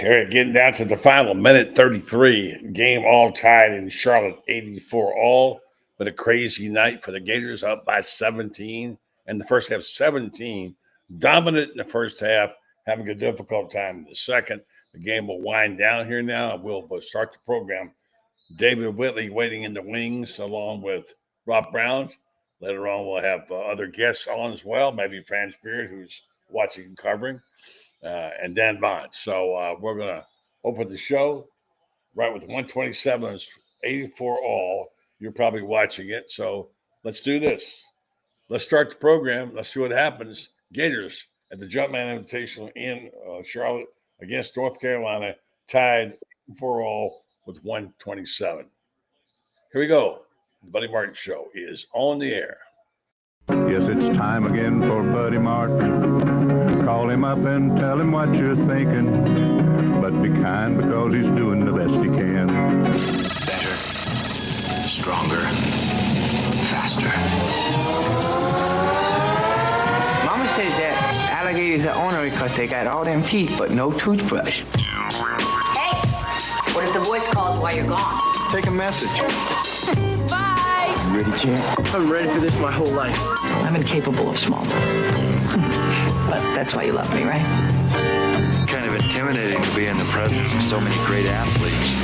They're getting down to the final minute 33. Game all tied in Charlotte, 84 all. But a crazy night for the Gators, up by 17 in the first half, 17. Dominant in the first half, having a difficult time in the second. The game will wind down here now. We'll start the program. David Whitley waiting in the wings along with Rob Brown. Later on, we'll have other guests on as well, maybe Franz Beard, who's watching and covering, and Dan Bond. So we're going to open the show right with 127, 84 all. You're probably watching it. So let's do this. Let's start the program. Let's see what happens. Gators at the Jumpman Invitational in Charlotte against North Carolina, tied 84 all with 127. Here we go. The Buddy Martin Show is on the air. Yes, it's time again for Buddy Martin. Call him up and tell him what you're thinking. But be kind because he's doing the best he can. Better, stronger, faster. Mama says that alligators are ornery because they got all them teeth but no toothbrush. Hey, what if the voice calls while you're gone? Take a message. Bye. You ready, champ? I'm ready for this my whole life. I'm incapable of small talk. But that's why you love me, right? Kind of intimidating to be in the presence of so many great athletes.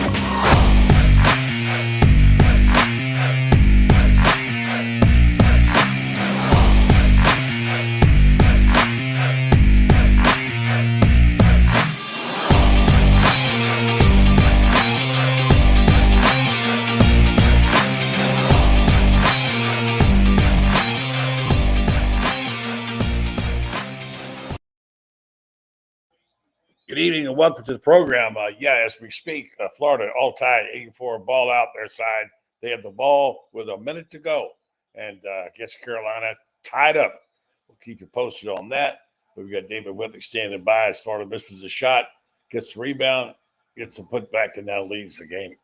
Good evening and welcome to the program. As we speak, Florida all tied, 84, ball out their side. They have the ball with a minute to go and against Carolina, tied up. We'll keep you posted on that. We've got David Whitley standing by as Florida misses a shot, gets the rebound, gets the putback, and now leads the game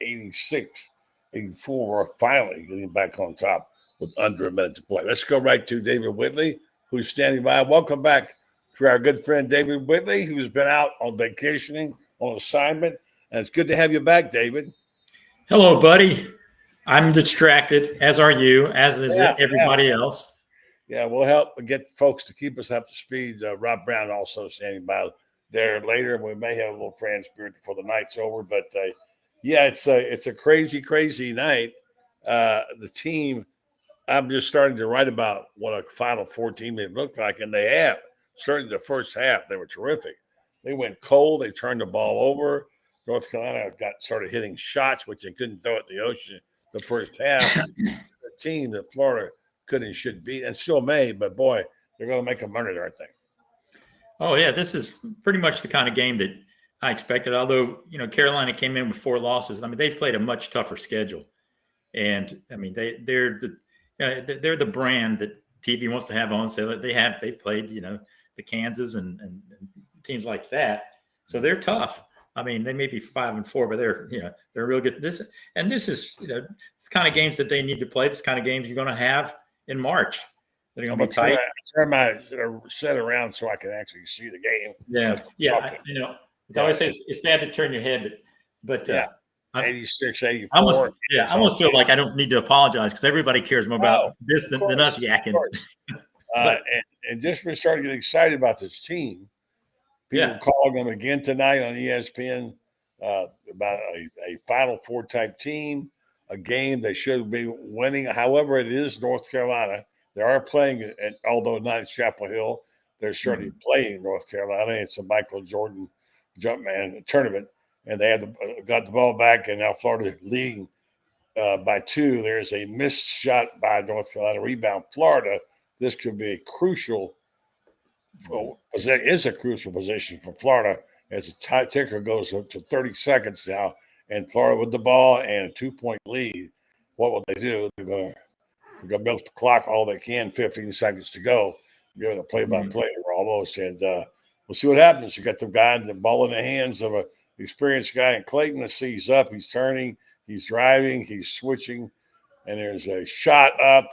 86-84, finally getting back on top with under a minute to play. Let's go right to David Whitley, who's standing by. Welcome back to our good friend David Whitley, who's been out on vacationing, on assignment. And it's good to have you back, David. Hello, buddy. I'm distracted, as are you, as is everybody else. Yeah, we'll help get folks to keep us up to speed. Rob Brown also standing by there later. We may have a little Franz Beard before the night's over. But, it's a crazy, crazy night. The team, I'm just starting to write about what a Final Four team may look like, and they have. Starting the first half, they were terrific. They went cold. They turned the ball over. North Carolina started hitting shots, which they couldn't throw at the ocean the first half. The team that Florida could and should beat, and still may, but boy, they're going to make them earn it, aren't they? Oh, yeah, this is pretty much the kind of game that I expected, although, Carolina came in with 4 losses. I mean, they've played a much tougher schedule. And, I mean, they're the brand that TV wants to have on. So they've played, the Kansas and teams like that. So they're tough. I mean, they may be 5-4, but they're real good. This is, it's kind of games that they need to play. This kind of games you're going to have in March. They're going to be tight. Turn my set around so I can actually see the game. Yeah. I always say it's bad to turn your head, but 86, 84. I almost feel like I don't need to apologize because everybody cares more about this than us yakking. And just we started getting excited about this team. People calling them again tonight on ESPN about a Final Four type team, a game they should be winning. However, it is North Carolina. They are playing, although not at Chapel Hill, they're certainly playing North Carolina. It's a Michael Jordan Jumpman tournament, and they got the ball back, and now Florida leading by 2. There's a missed shot by North Carolina, rebound Florida. This could be a crucial position for Florida as the ticker goes up to 30 seconds now, and Florida with the ball and a 2-point lead. What will they do? They're going to milk the clock all they can. 15 seconds to go. You're going to play-by-play almost, and we'll see what happens. You got the ball in the hands of an experienced guy in Clayton. Let's see, he's up, he's turning, he's driving, he's switching, and there's a shot up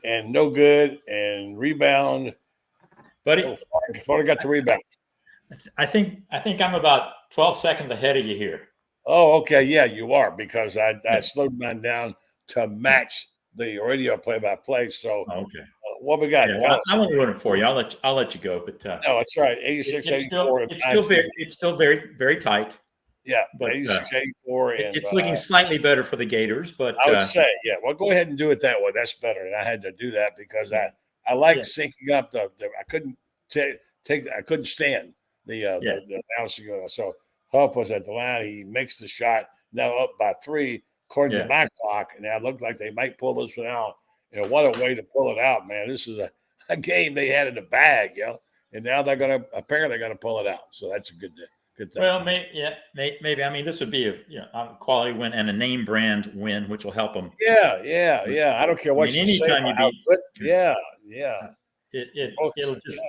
and no good, and rebound. Buddy, Florida got the rebound. I think I'm about 12 seconds ahead of you here. Oh, okay. Yeah, you are, because I slowed mine down to match the radio play-by-play. So Oh, okay. what we got? Yeah, Tell well, us. I won't ruin it for you. I'll let you go. But No, that's right. 86, 84, and it's still very, very tight. yeah, But 86, 84, and it's looking slightly better for the Gators. But I would say, yeah. Well, go ahead and do it that way. That's better. And I had to do that because I like syncing up the I couldn't I couldn't stand the announcing. So Huff was at the line. He makes the shot. Now up by 3 according to my clock, and it looked like they might pull this one out. What a way to pull it out, man! This is a game they had in the bag, and now they're apparently gonna pull it out. So that's a good thing. Well, maybe. I mean, this would be a quality win and a name brand win, which will help them. Yeah. I don't care what you say. Anytime you beat, it'll just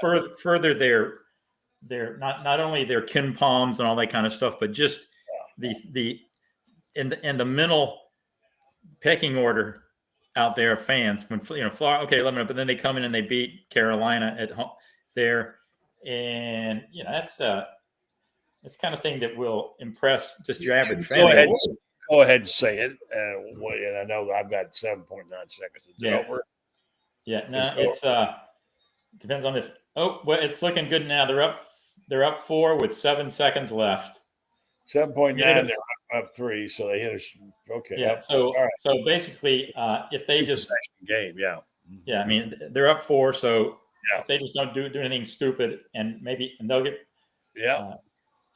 further their not only their kin palms and all that kind of stuff, but just the mental pecking order out there of fans when Florida, okay, 11, but then they come in and they beat Carolina at home there, and that's the kind of thing that will impress just your average fan. Go ahead and say it. And I know I've got 7.9 seconds. Over. Yeah, no, it's depends on if. Oh, well, it's looking good now. They're up 4 with 7 seconds left. 7.9. They're up 3, so they hit us. Okay. Yeah. So basically, if they just game, I mean, they're up 4, so if they just don't do anything stupid, and they'll get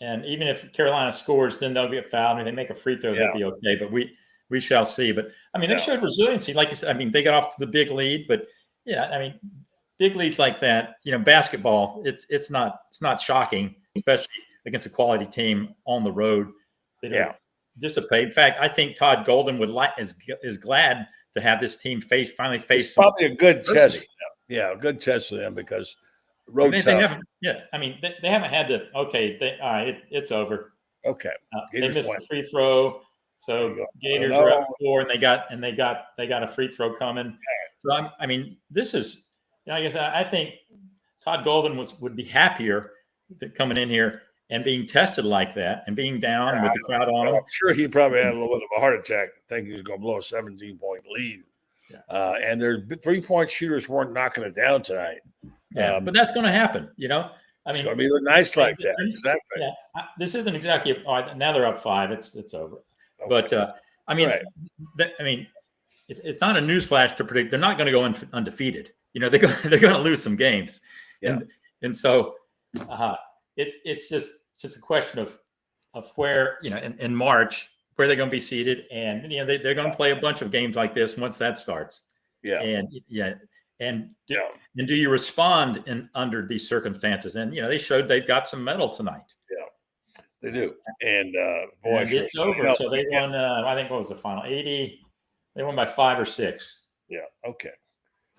and even if Carolina scores, then they'll get fouled. And if they make a free throw, they'll be okay. But we shall see. But I mean, they showed resiliency, like you said. I mean, they got off to the big lead, but I mean, big leads like that, basketball, it's not shocking, especially against a quality team on the road. They don't dissipate. In fact, I think Todd Golden is glad to have this team finally face. It's probably a good test. Yeah, a good test for them because road they haven't. Yeah, I mean they haven't had to. Okay, all right, it's over. Okay, they missed the free throw, so Gators are up 4, and they got a free throw coming. So I mean, this is. I guess I think Todd Golden would be happier coming in here and being tested like that and being down with the crowd on him. I'm sure he probably had a little bit of a heart attack, thinking he was going to blow a 17-point lead. And their 3-point shooters weren't knocking it down tonight. But that's going to happen, I mean, it's going to be nice like that. Exactly. Yeah, this isn't exactly. Now they're up 5. It's over. Okay. But I mean, it's not a newsflash to predict they're not going to go undefeated. They're going to lose some games, and so it's just a question of where in March where they're going to be seated, and they're going to play a bunch of games like this once that starts. And do you respond under these circumstances? And they showed they've got some mettle tonight. Yeah, they do. And it's over. So they won. I think what was the final 80? They won by 5 or 6. Yeah. Okay.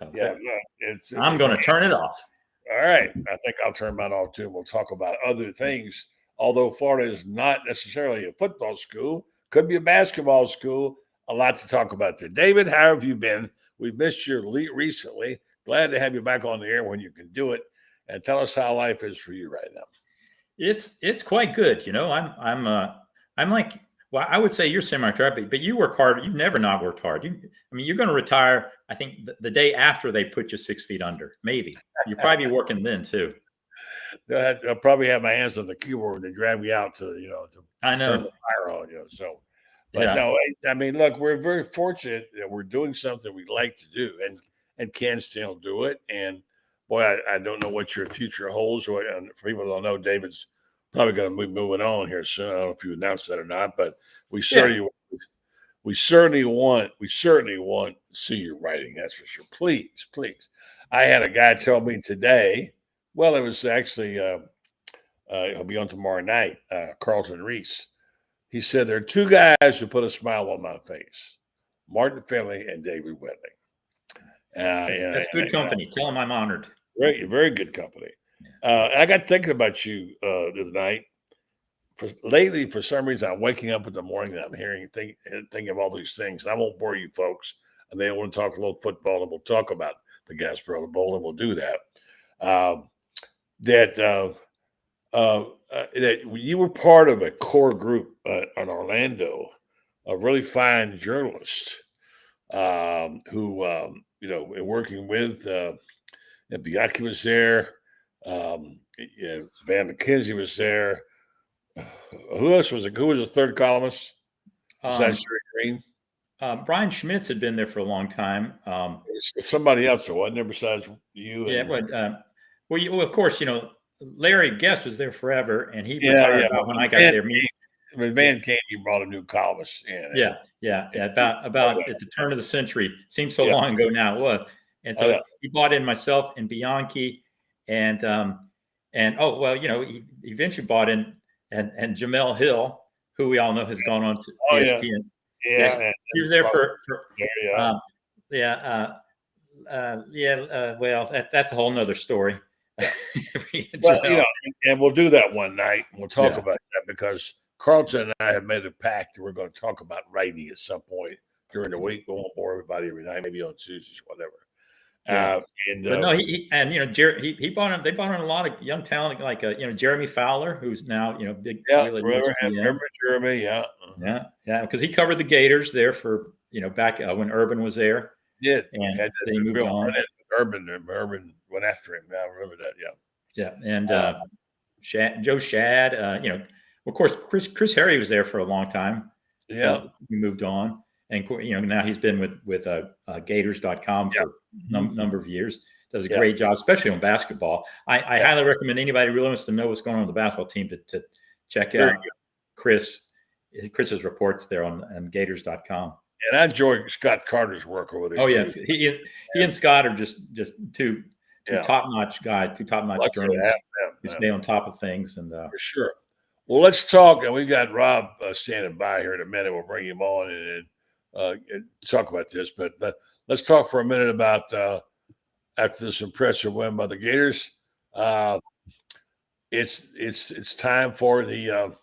I'm going to turn it off. All right. I think I'll turn mine off too. We'll talk about other things. Although Florida is not necessarily a football school, could be a basketball school. A lot to talk about there. David, how have you been? We've missed you recently. Glad to have you back on the air when you can do it. And tell us how life is for you right now. It's quite good. I'm like. Well, I would say you're semi-retired, but you work hard. You've never not worked hard. You're going to retire, I think, the day after they put you 6 feet under. Maybe. You'll probably be working then, too. I'll probably have my hands on the keyboard when they drag me out to I know. Turn the fire on, So, but no, I mean, look, we're very fortunate that we're doing something we like to do and can still do it. And, boy, I don't know what your future holds. For people who don't know, David's probably going to be moving on here soon. I don't know if you announced that or not, but we certainly want to see your writing. That's for sure. Please. I had a guy tell me today. Well, it was actually he'll be on tomorrow night. Carlton Reese. He said there are 2 guys who put a smile on my face: Martin Finley and David Whitley. That's good company. Tell him I'm honored. Very, very good company. I got thinking about you the other night. Lately, for some reason, I'm waking up in the morning and I'm thinking of all these things. I won't bore you folks. And they want to talk a little football, and we'll talk about the Gasparilla Bowl, and we'll do that. that you were part of a core group in Orlando of really fine journalists who, working with Bianchi was there. Van McKenzie was there. Who else was it? Who was the third columnist? Besides Jerry Green? Brian Schmitz had been there for a long time. Somebody else, wasn't there besides you? Yeah, but of course, Larry Guest was there forever, and he Yeah, retired about when I got there. When Van came, you brought a new columnist. Yeah. About at the turn of the century. Seems so long ago now. It was, and so he brought in myself and Bianchi, and he eventually bought in and Jamel Hill, who we all know has gone on to ESPN. Yeah, he was there for well, that's a whole nother story. And we'll do that one night. We'll talk about that because Carlton and I have made a pact that we're going to talk about writing at some point during the week. We won't bore everybody every night, maybe on Tuesdays, whatever. Jerry, he bought him. They bought in a lot of young talent, like Jeremy Fowler, who's now big. Remember Jeremy? Yeah, because he covered the Gators there for back when Urban was there. Yeah, and they moved on. Urban went after him. I remember that. Yeah, and Joe Shad. Of course, Chris Harry was there for a long time. Yeah, he moved on, and now he's been with Gators.com for a number of years. Does a great job, especially on basketball. I highly recommend anybody who really wants to know what's going on with the basketball team to check out Chris's reports there on Gators.com. And I enjoy Scott Carter's work over there. Oh yes, he and Scott are just two top-notch guys, two top-notch journalists who stay on top of things. And for sure. Well, let's talk. And we got Rob standing by here in a minute. We'll bring him on and talk about this. But let's talk for a minute about after this impressive win by the Gators. It's time for the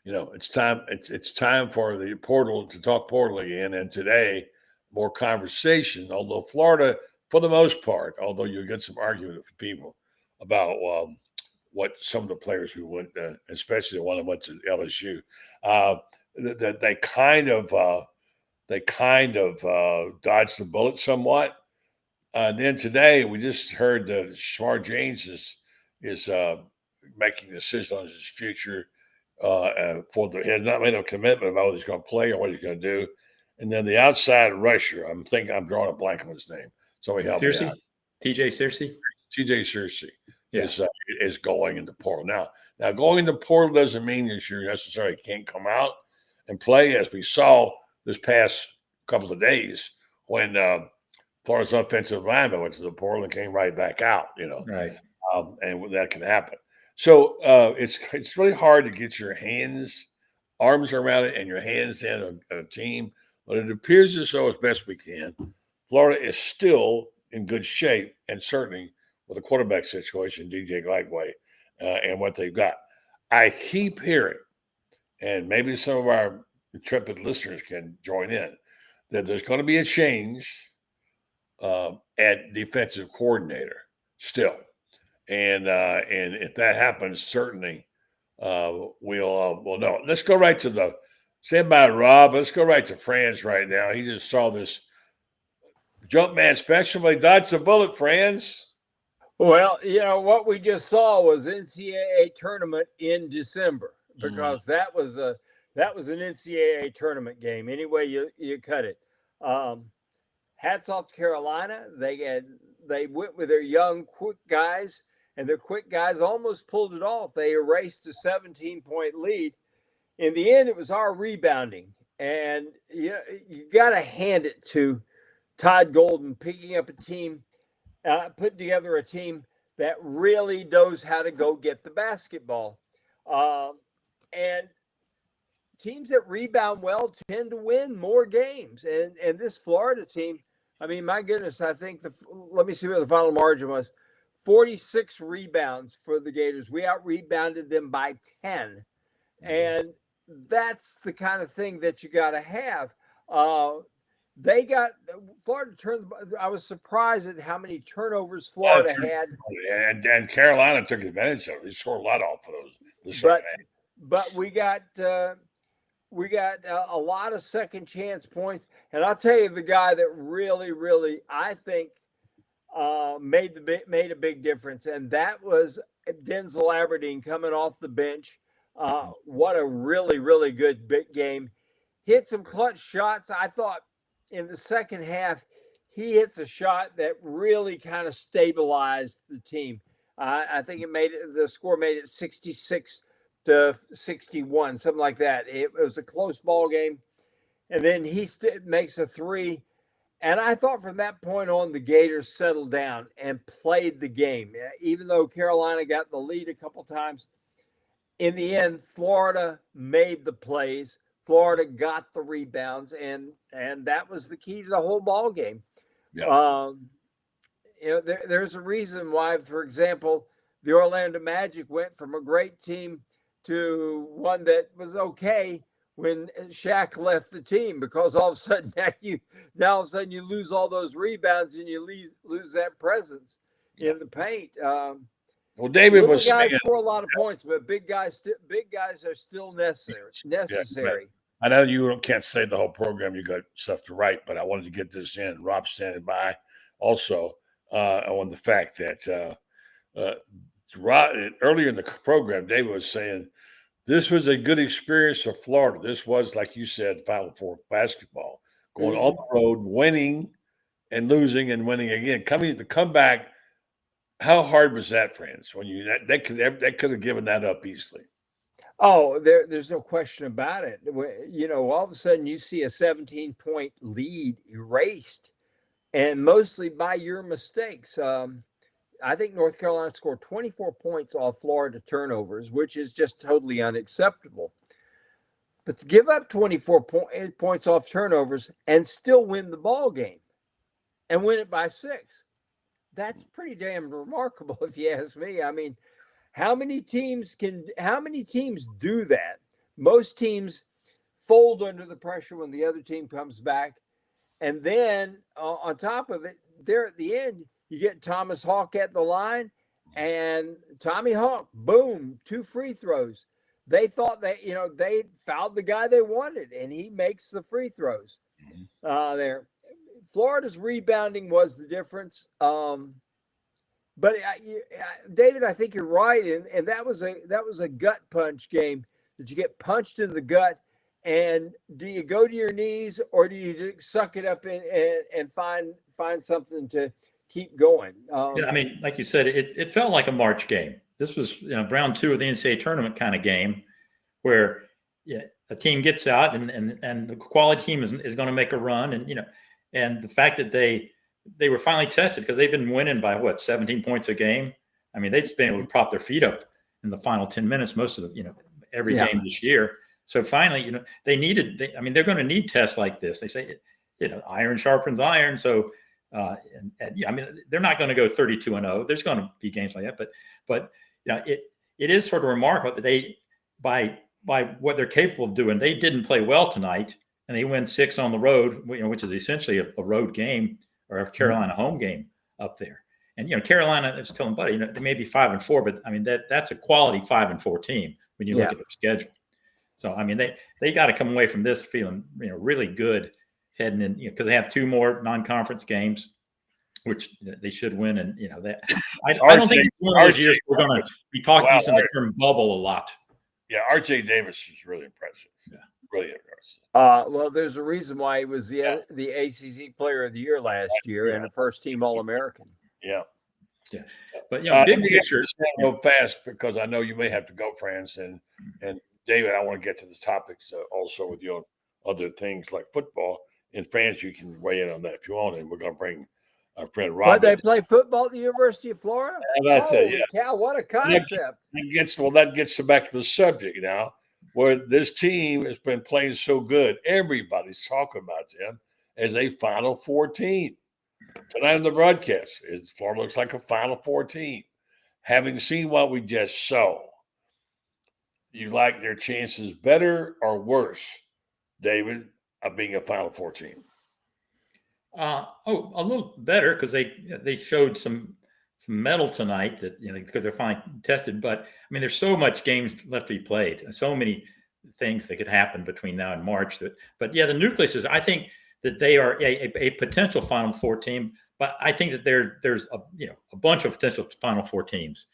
it's time for the portal to talk portal again. And today, more conversation. Although Florida, for the most part, although you get some argument from people about what some of the players who went, especially the one that went to LSU, that they kind of dodged the bullet somewhat. And then today, we just heard that Shamar James is making a decision on his future. He has not made a commitment about whether he's going to play or what he's going to do. And then the outside rusher, I'm drawing a blank on his name. Somebody help me out. TJ Searcy is going into portal. Now going into portal doesn't mean that you necessarily can't come out and play, as we saw this past couple of days when Florida's offensive lineman went to the portal and came right back out. Right. And that can happen. So it's really hard to get your arms around it and your hands down on a team, but it appears as though, as best we can, Florida is still in good shape, and certainly with the quarterback situation, DJ Glagway, and what they've got. I keep hearing, and maybe some of our intrepid listeners can join in, that there's going to be a change at defensive coordinator still. And if that happens, certainly we'll know. Let's go right to stand by Rob. Let's go right to Franz right now. He just saw this Jumpman special. He dodged a bullet, Franz. Well, what we just saw was NCAA tournament in December, because that was an NCAA tournament game. Any way you cut it. Hats off to Carolina. They went with their young, quick guys. And their quick guys almost pulled it off. They erased a 17-point lead. In the end, it was our rebounding. And you got to hand it to Todd Golden, picking up a team, putting together a team that really knows how to go get the basketball. And teams that rebound well tend to win more games. And this Florida team, I mean, my goodness, I think let me see what the final margin was. 46 rebounds for the Gators. We out-rebounded them by 10. And that's the kind of thing that you got to have. Florida turned. I was surprised at how many turnovers Florida had. And Carolina took advantage of it. They scored a lot off of those. But we got a lot of second chance points. And I'll tell you the guy that really, really, I think made a big difference. And that was Denzel Aberdeen coming off the bench. What a really, really good big game. Hit some clutch shots. I thought in the second half, he hits a shot that really kind of stabilized the team. I think the score made it 66-61, something like that. It was a close ball game. And then he makes a three. And I thought from that point on, the Gators settled down and played the game. Even though Carolina got the lead a couple times, in the end, Florida made the plays. Florida got the rebounds, and that was the key to the whole ball game. Yeah. There's a reason why, for example, the Orlando Magic went from a great team to one that was okay when Shaq left the team, because all of a sudden you lose all those rebounds and you lose that presence in the paint. Well, David was guys score a lot of points, but big guys are still necessary. Yeah, I know you can't say the whole program. You got stuff to write, but I wanted to get this in. Rob's standing by also on the fact that earlier in the program, David was saying this was a good experience for Florida. This was, like you said, Final Four basketball, going on the road, winning and losing and winning again. Coming to come back, how hard was that, Franz? When they could have given that up easily. Oh, there's no question about it. All of a sudden you see a 17-point lead erased, and mostly by your mistakes. I think North Carolina scored 24 points off Florida turnovers, which is just totally unacceptable. But to give up 24 points off turnovers and still win the ball game and win it by 6, that's pretty damn remarkable, if you ask me. I mean, how many teams do that? Most teams fold under the pressure when the other team comes back. And then on top of it, there at the end, you get Thomas Hawk at the line, and Tommy Hawk, boom, 2 free throws. They thought that, they fouled the guy they wanted, and he makes the free throws there. Florida's rebounding was the difference. But David, I think you're right, and that was a gut punch game. Did you get punched in the gut, and do you go to your knees, or do you just suck it up and find something to keep going? Yeah, I mean, like you said, it felt like a March game. This was round 2 of the NCAA tournament kind of game, where a team gets out and the quality team is going to make a run, and the fact that they were finally tested, because they've been winning by 17 points a game. I mean, they've just been able to prop their feet up in the final 10 minutes most of every game this year. So finally, they're going to need tests like this. They say, iron sharpens iron. So, they're not going to go 32-0. There's going to be games like that, but it is sort of remarkable that they, by what they're capable of doing, they didn't play well tonight, and they win 6 on the road, which is essentially a road game, or a Carolina home game up there. And, Carolina, I was telling Buddy, they may be 5-4, but I mean, that's a quality 5-4 team when you look at their schedule. So, I mean, they got to come away from this feeling, really good heading in, because they have 2 more non-conference games, which they should win. And, I don't think it's one of those years we're going to be using the term bubble a lot. Yeah, R.J. Davis is really impressive. Yeah, really impressive. Well, there's a reason why he was the ACC Player of the Year last year and a first-team All-American. Yeah. Yeah. But, big picture. Go fast, because I know you may have to go, Franz. And David, I want to get to the topics also with you on other things like football. And Franz, you can weigh in on that if you want. And we're going to bring our friend Rob. But they play football at the University of Florida? That's it, yeah. Cow, what a concept. That gets back to the subject now, where this team has been playing so good. Everybody's talking about them as a Final Four team. Tonight on the broadcast, Florida looks like a Final Four team. Having seen what we just saw, you like their chances better or worse, David, of being a Final Four team? A little better because they showed some metal tonight that because they're finally tested. But I mean, there's so much games left to be played, and so many things that could happen between now and March. But yeah, the nucleus is. I think that they are a potential Final Four team, but I think that there's a bunch of potential Final Four teams,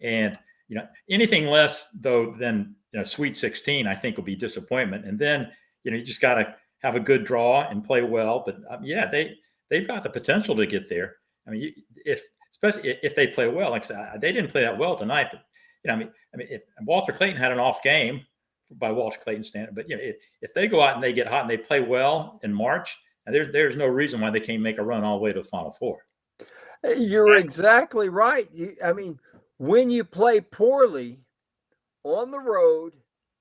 and anything less though than Sweet 16, I think will be disappointment. And then you just got to have a good draw and play well. But they've got the potential to get there. I mean, especially if they play well. Like I said, they didn't play that well tonight. But I mean, if Walter Clayton had an off game by Walter Clayton standard, but if they go out and they get hot and they play well in March, there's no reason why they can't make a run all the way to the Final Four. You're exactly right. I mean, when you play poorly on the road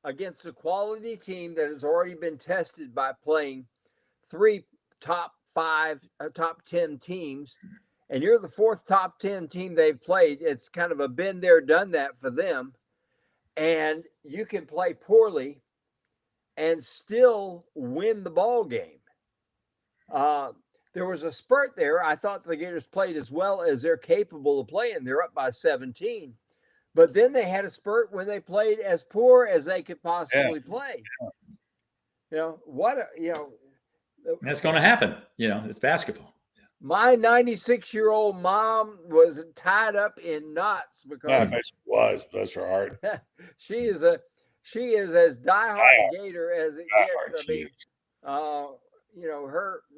against a quality team that has already been tested by playing 3 top 10 teams, and you're the 4th top 10 team they've played, it's kind of a been there, done that for them. And you can play poorly and still win the ball game. There was a spurt there. I thought the Gators played as well as they're capable of playing. They're up by 17. But then they had a spurt when they played as poor as they could possibly play. That's going to happen. It's basketball. My 96-year-old mom was tied up in knots because she was. Bless her heart. she is as diehard a Gator as it gets. I mean,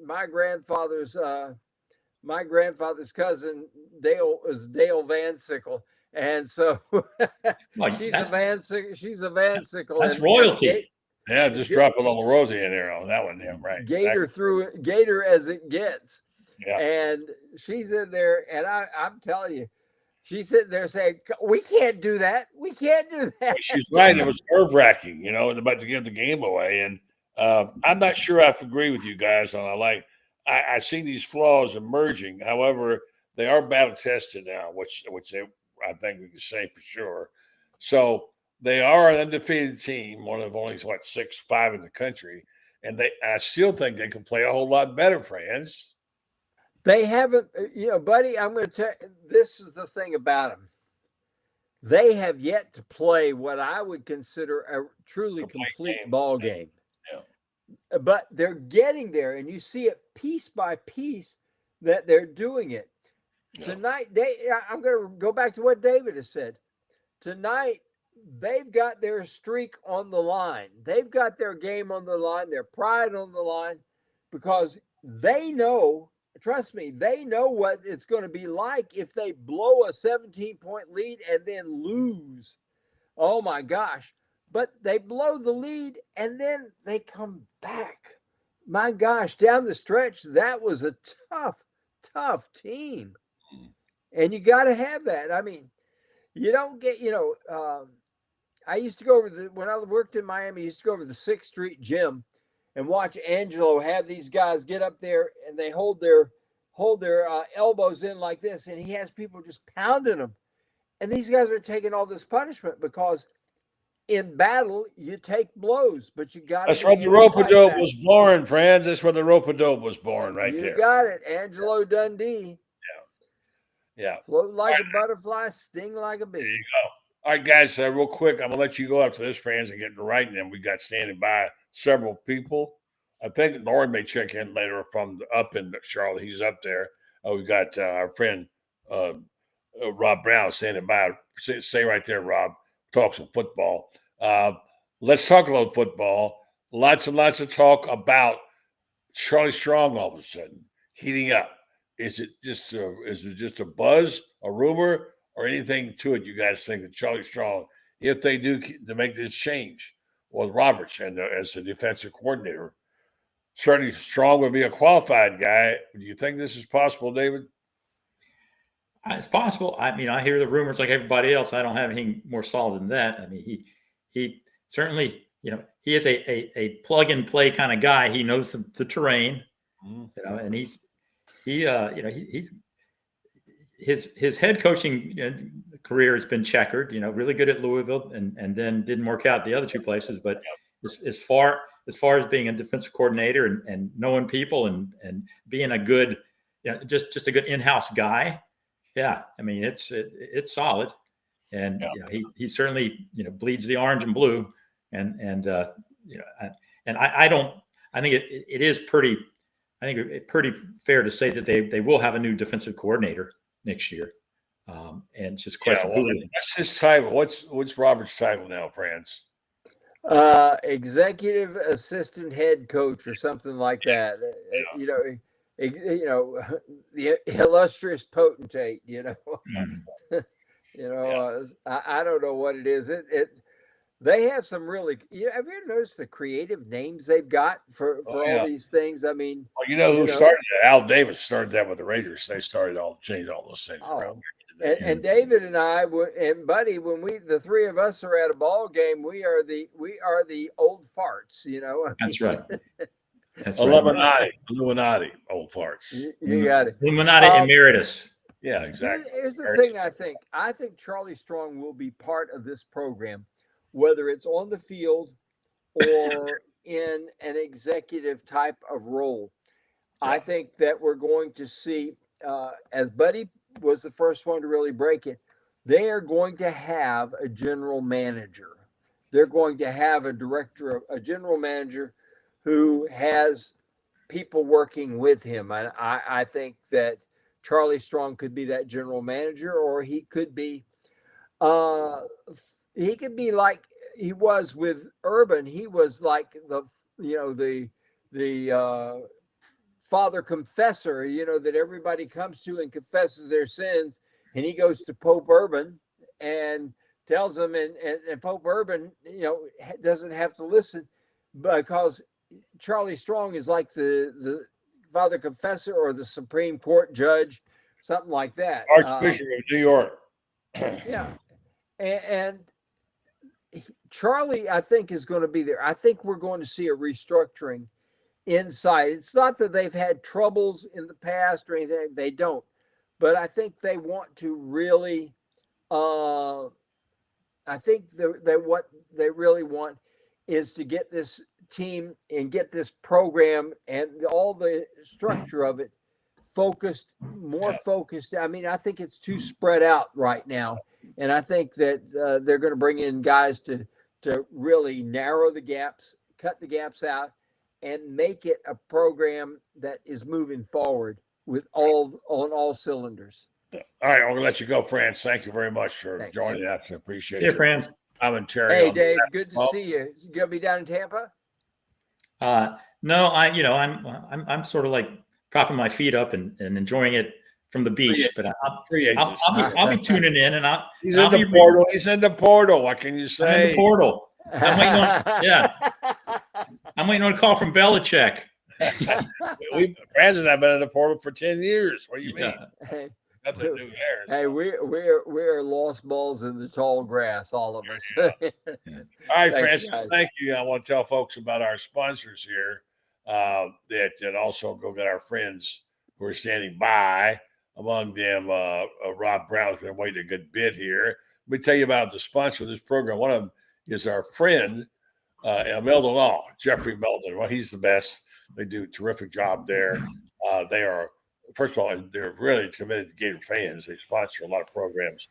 my grandfather's cousin Dale was Dale Van Sickle, and so she's a Van Sickle. That's royalty. Just drop a little Rosie in there on that one. Yeah, right. Gator as it gets. Yeah. And she's in there, and I'm telling you, she's sitting there saying, "We can't do that. We can't do that." She's right. It was nerve-wracking, about to give the game away. And I'm not sure I agree with you guys on I see these flaws emerging. However, they are battle tested now, which I think we can say for sure. So they are an undefeated team, one of only 6-5 in the country, and I still think they can play a whole lot better, Franz. They haven't, buddy, I'm going to tell you, this is the thing about them. They have yet to play what I would consider a truly complete ball game. Yeah. But they're getting there, and you see it piece by piece that they're doing it. Yeah. Tonight, I'm going to go back to what David has said. Tonight, they've got their streak on the line. They've got their game on the line, their pride on the line, because they know, trust me, they know what it's going to be like if they blow a 17-point lead and then lose. Oh, my gosh. But they blow the lead and then they come back. My gosh, down the stretch, that was a tough team. And you got to have that. I mean, you don't get, I used to go over when I worked in Miami, I used to go over the 6th Street gym and watch Angelo have these guys get up there and they hold their elbows in like this, and he has people just pounding them. And these guys are taking all this punishment because in battle you take blows, but you got. That's where the rope-a-dope was born, friends. That's where the rope-a-dope was born, right there. You got it, Angelo Dundee. Yeah. Float like a butterfly, sting like a bee. There you go. All right, guys, real quick, I'm going to let you go after this, friends, and get to writing them. We got standing by several people. I think Lauren may check in later from up in Charlotte. He's up there. We got our friend Rob Brown standing by. Stay right there, Rob. Talk some football. Let's talk a little football. Lots and lots of talk about Charlie Strong all of a sudden heating up. Is it just a buzz, a rumor, or anything to it? You guys think that Charlie Strong, if they do to make this change, well, Roberts and as the defensive coordinator, certainly Strong would be a qualified guy. Do you think this is possible, David? It's possible. I mean, I hear the rumors like everybody else. I don't have anything more solid than that. I mean, he certainly, he is a plug and play kind of guy. He knows the terrain, and he's his head coaching career has been checkered. Really good at Louisville, and then didn't work out the other 2 places. But as far as being a defensive coordinator and knowing people and being a good, just a good in-house guy. Yeah, I mean it's solid, and he certainly bleeds the orange and blue, and I think it is pretty. I think it's pretty fair to say that they will have a new defensive coordinator next year, and just question what's his title? What's Robert's title now, Franz? Executive assistant head coach or something like that. The illustrious potentate. I don't know what it is. They have some really. Have you ever noticed the creative names they've got for all these things? I mean, who started it? Al Davis started that with the Raiders. They started changed all those things around. And David and I and Buddy, when the three of us are at a ball game, we are the old farts. That's right. That's Illuminati, old farts. You got it. Illuminati emeritus. Yeah, exactly. Here's the thing. I think Charlie Strong will be part of this program, whether it's on the field or in an executive type of role. I think that we're going to see, as Buddy was the first one to really break it, they are going to have a general manager. They're going to have a general manager who has people working with him. And I think that Charlie Strong could be that general manager, or he could be like he was with Urban. He was like the father confessor, that everybody comes to and confesses their sins. And he goes to Pope Urban and tells him, and Pope Urban, doesn't have to listen because Charlie Strong is like the father confessor or the Supreme Court judge, something like that. Archbishop of New York. Yeah. And Charlie, I think, is going to be there. I think we're going to see a restructuring inside. It's not that they've had troubles in the past or anything. They don't. But I think they want to really, I think that what they really want is to get this team and get this program and all the structure of it more focused. I mean, I think it's too spread out right now. And I think that they're going to bring in guys to really narrow the gaps, cut the gaps out, and make it a program that is moving forward with on all cylinders. All right, I'm going to let you go, Franz. Thank you very much for joining us. I appreciate it. Yeah, Franz. I'm in Terry. Hey, Dave, good to see you. You going to be down in Tampa? No, I'm sort of like propping my feet up and enjoying it from the beach, but I'll be tuning in, and He's in the portal. He's in the portal. What can you say? I'm in the portal. I'm waiting on a call from Belichick. Franz and I've been in the portal for 10 years. What do you mean? Hey, Nothing to do there. Hey, we're lost balls in the tall grass, all of us. All right, Franz, guys. thank you. I want to tell folks about our sponsors here that also go get our friends who are standing by. Among them, Rob Brown's been waiting a good bit here. Let me tell you about the sponsor of this program. One of them is our friend, Meldon Law, Jeffrey Meldon. Well, he's the best. They do a terrific job there. They are, first of all, they're really committed to Gator fans. They sponsor a lot of programs,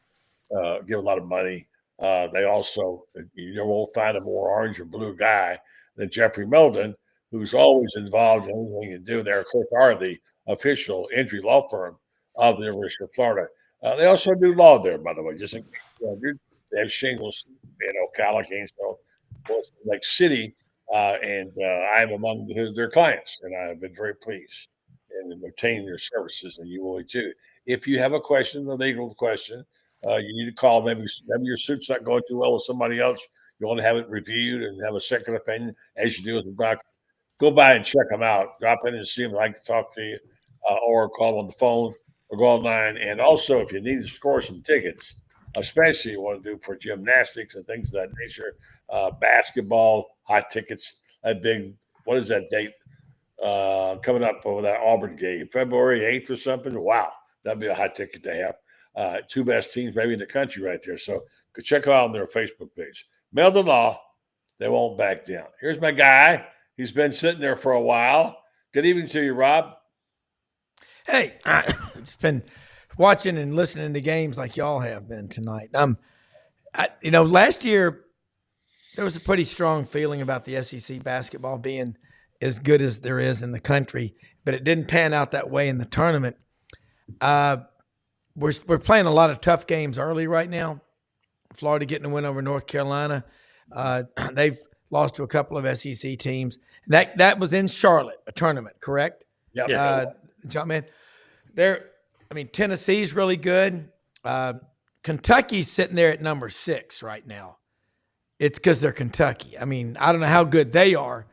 give a lot of money. They also, you won't find a more orange or blue guy than Jeffrey Meldon, who's always involved in anything you do. They, of course, are the official injury law firm of the University of Florida. They also do law there, by the way. Just in case, they have shingles, Ocala, Gainesville, Lake City, and I'm among their clients, and I've been very pleased in obtaining their services, and you will too. If you have a question, a legal question, you need to call. Maybe your suit's not going too well with somebody else. You want to have it reviewed and have a second opinion, as you do with the doctor. Go by and check them out. Drop in and see them. Like to talk to you, or call on the phone, or go online. And also, if you need to score some tickets, especially you want to do for gymnastics and things of that nature, basketball, hot tickets, that big, what is that date coming up over that Auburn game, February 8th or something? Wow, that'd be a hot ticket to have. Two best teams maybe in the country right there. So go check out on their Facebook page. Meldon Law, They won't back down. Here's my guy. He's been sitting there for a while. Good evening to you, Rob. Hey, I've been watching and listening to games like y'all have been tonight. Last year there was a pretty strong feeling about the SEC basketball being as good as there is in the country, but it didn't pan out that way in the tournament. We're playing a lot of tough games early right now. Florida getting a win over North Carolina. They've lost to a couple of SEC teams. That was in Charlotte, a tournament, correct? Yeah. Jumpman. Tennessee's really good. Kentucky's sitting there at number 6 right now. It's because they're Kentucky. I don't know how good they are,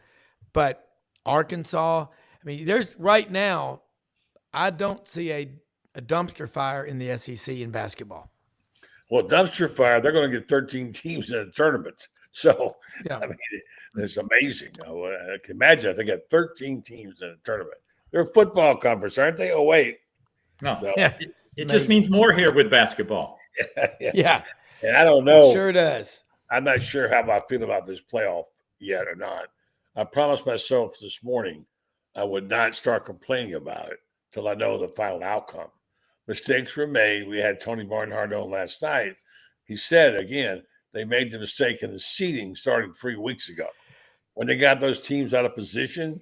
but Arkansas, there's right now, I don't see a dumpster fire in the SEC in basketball. Well, dumpster fire, they're going to get 13 teams in the tournament. So, yeah. It's amazing. I can imagine if they got 13 teams in a tournament. They're a football conference, aren't they? Oh, wait. No. So, yeah. It just means more here with basketball. Yeah. And I don't know. It sure does. I'm not sure how I feel about this playoff yet or not. I promised myself this morning I would not start complaining about it till I know the final outcome. Mistakes were made. We had Tony Barnhart on last night. He said, again, they made the mistake in the seeding starting 3 weeks ago. When they got those teams out of position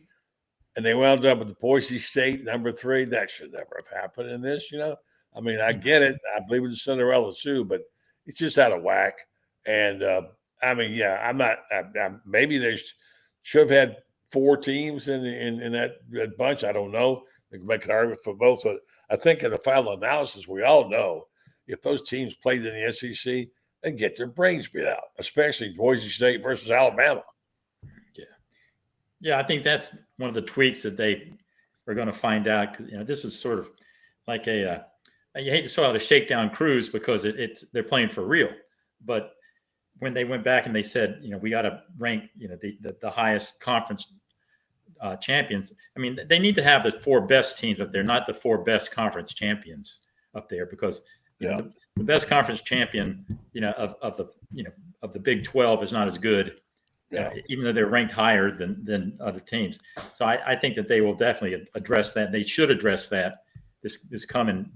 and they wound up with the Boise State number 3, that should never have happened in this, I get it. I believe in Cinderella too, but it's just out of whack. And, I'm not – maybe they should have had 4 teams in that bunch. I don't know. They can make an argument for both. But I think in the final analysis, we all know if those teams played in the SEC, they'd get their brains beat out, especially Boise State versus Alabama. Yeah, I think that's one of the tweaks that they are going to find out. This was sort of like you hate to call it a shakedown cruise because they're playing for real. But when they went back and they said, we got to rank, the highest conference champions. They need to have the 4 best teams up there, not the 4 best conference champions up there, because the best conference champion, of the Big 12 is not as good. Even though they're ranked higher than other teams. So I think that they will definitely address that. They should address that this coming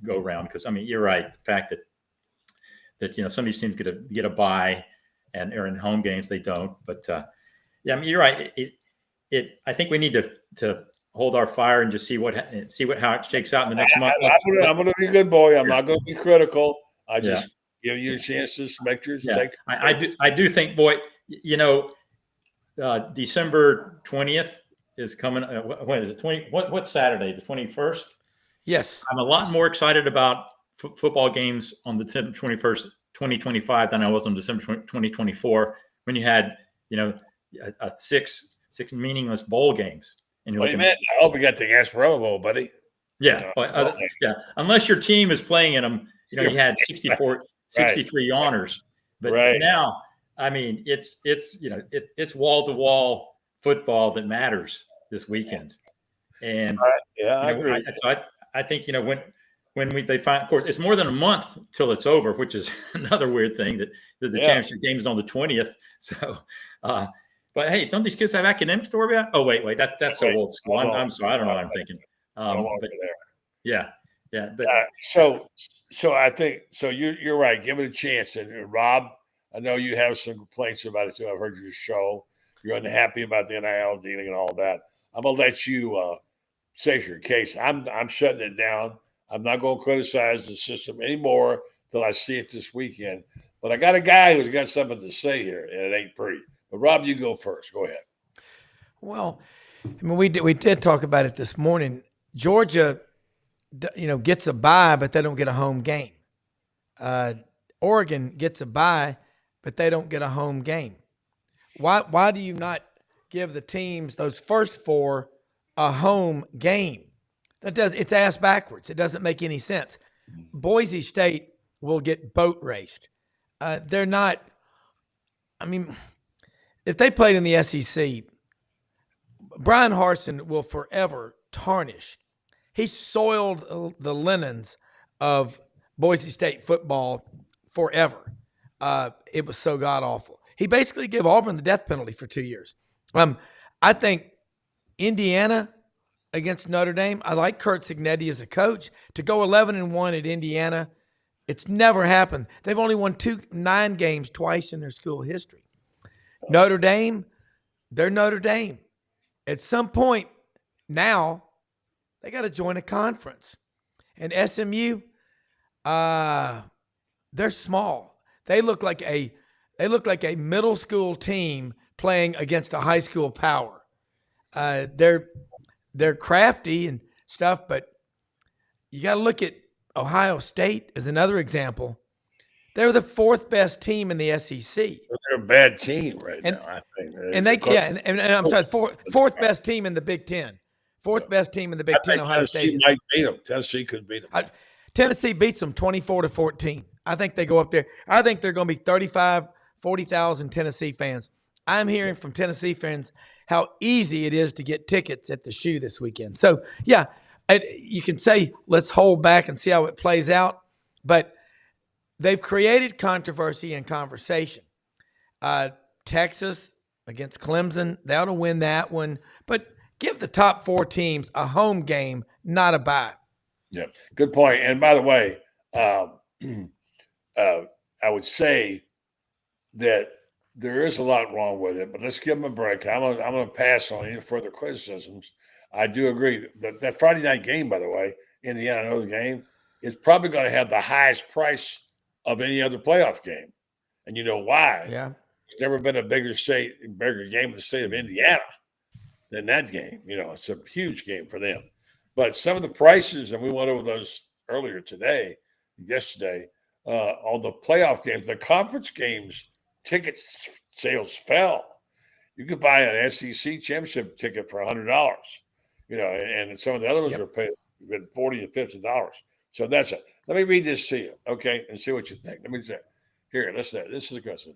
go round. Because you're right. The fact that some of these teams get a bye and are in home games, they don't. But you're right. I think we need to hold our fire and just see how it shakes out in the next month. I'm going to be a good boy. I'm not going to be critical. I just give you a chance to make sure. I do think, boy. December 20th is coming. When is it? What's Saturday? The 21st? Yes. I'm a lot more excited about football games on the 21st, 2025 than I was on December 2024 when you had, a six meaningless bowl games. And what do you mean? I hope we got the Gasparilla Bowl, buddy. Yeah. Unless your team is playing in them, you had 63 honors. But now, it's wall to wall football that matters this weekend, and I agree. I think when they find, of course, it's more than a month till it's over, which is another weird thing that the championship game is on the 20th. So, but hey, don't these kids have academics to worry about? Oh wait, that's so old school. I'm sorry, I don't know what I'm thinking. But so I think so. You're right. Give it a chance, and Rob. I know you have some complaints about it too. I've heard your show. You're unhappy about the NIL dealing and all that. I'm gonna let you say your case. I'm shutting it down. I'm not going to criticize the system anymore till I see it this weekend. But I got a guy who's got something to say here, and it ain't pretty. But Rob, you go first. Go ahead. Well, we did talk about it this morning. Georgia, gets a bye, but they don't get a home game. Oregon gets a bye, but they don't get a home game. Why do you not give the teams, those first 4, a home game? It's ass backwards. It doesn't make any sense. Boise State will get boat raced. They're not, if they played in the SEC, Brian Harsin will forever tarnish. He soiled the linens of Boise State football forever. It was so god awful. He basically gave Auburn the death penalty for 2 years. I think Indiana against Notre Dame, I like Kurt Cignetti as a coach. To go 11-1 at Indiana, it's never happened. They've only won 9 games twice in their school history. Notre Dame, they're Notre Dame. At some point now, they got to join a conference. And SMU, they're small. They look like a middle school team playing against a high school power. They're crafty and stuff, but you got to look at Ohio State as another example. They're the 4th best team in the SEC. They're a bad team right now, I think. And I'm sorry, fourth best team in the Big Ten. 4th best team in the Big Ten. Ohio State might beat them. Tennessee could beat them. Tennessee beats them 24-14. I think they go up there. I think they're going to be 40,000 Tennessee fans. I'm hearing from Tennessee fans how easy it is to get tickets at the Shoe this weekend. So, yeah, you can say let's hold back and see how it plays out, but they've created controversy and conversation. Texas against Clemson, they ought to win that one, but give the top 4 teams a home game, not a bye. Yeah, good point. And by the way, I would say that there is a lot wrong with it, but let's give them a break. I'm going to pass on any further criticisms. I do agree that Friday night game, by the way, Indiana, I know the game, is probably going to have the highest price of any other playoff game. And you know why? Yeah. There's never been a bigger game in the state of Indiana than that game. You know, it's a huge game for them. But some of the prices, and we went over those earlier yesterday, all the playoff games, the conference games, ticket sales fell. You could buy an SEC championship ticket for $100, you know, and some of the other ones are paying $40 to $50. So that's it. Let me read this to you, okay, and see what you think. Let me say, here, listen. This is a question.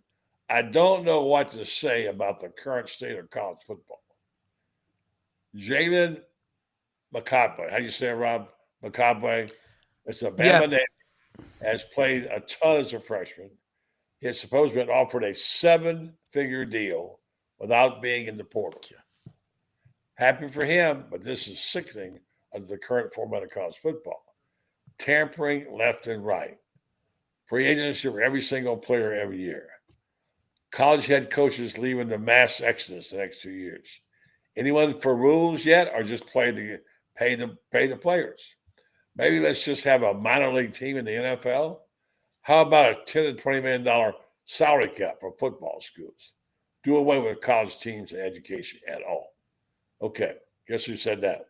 I don't know what to say about the current state of college football. Jalen McCoy, how do you say it, Rob? McCoy. It's a Bama name. Has played a ton as a freshman. He has supposedly been offered a 7-figure deal without being in the portal. Happy for him, but this is sickening under the current format of college football. Tampering left and right. Free agency for every single player every year. College head coaches leaving the mass exodus the next 2 years. Anyone for rules yet, or just pay the players? Maybe let's just have a minor league team in the NFL. How about a $10 to $20 million salary cap for football schools? Do away with college teams and education at all. Okay, guess who said that?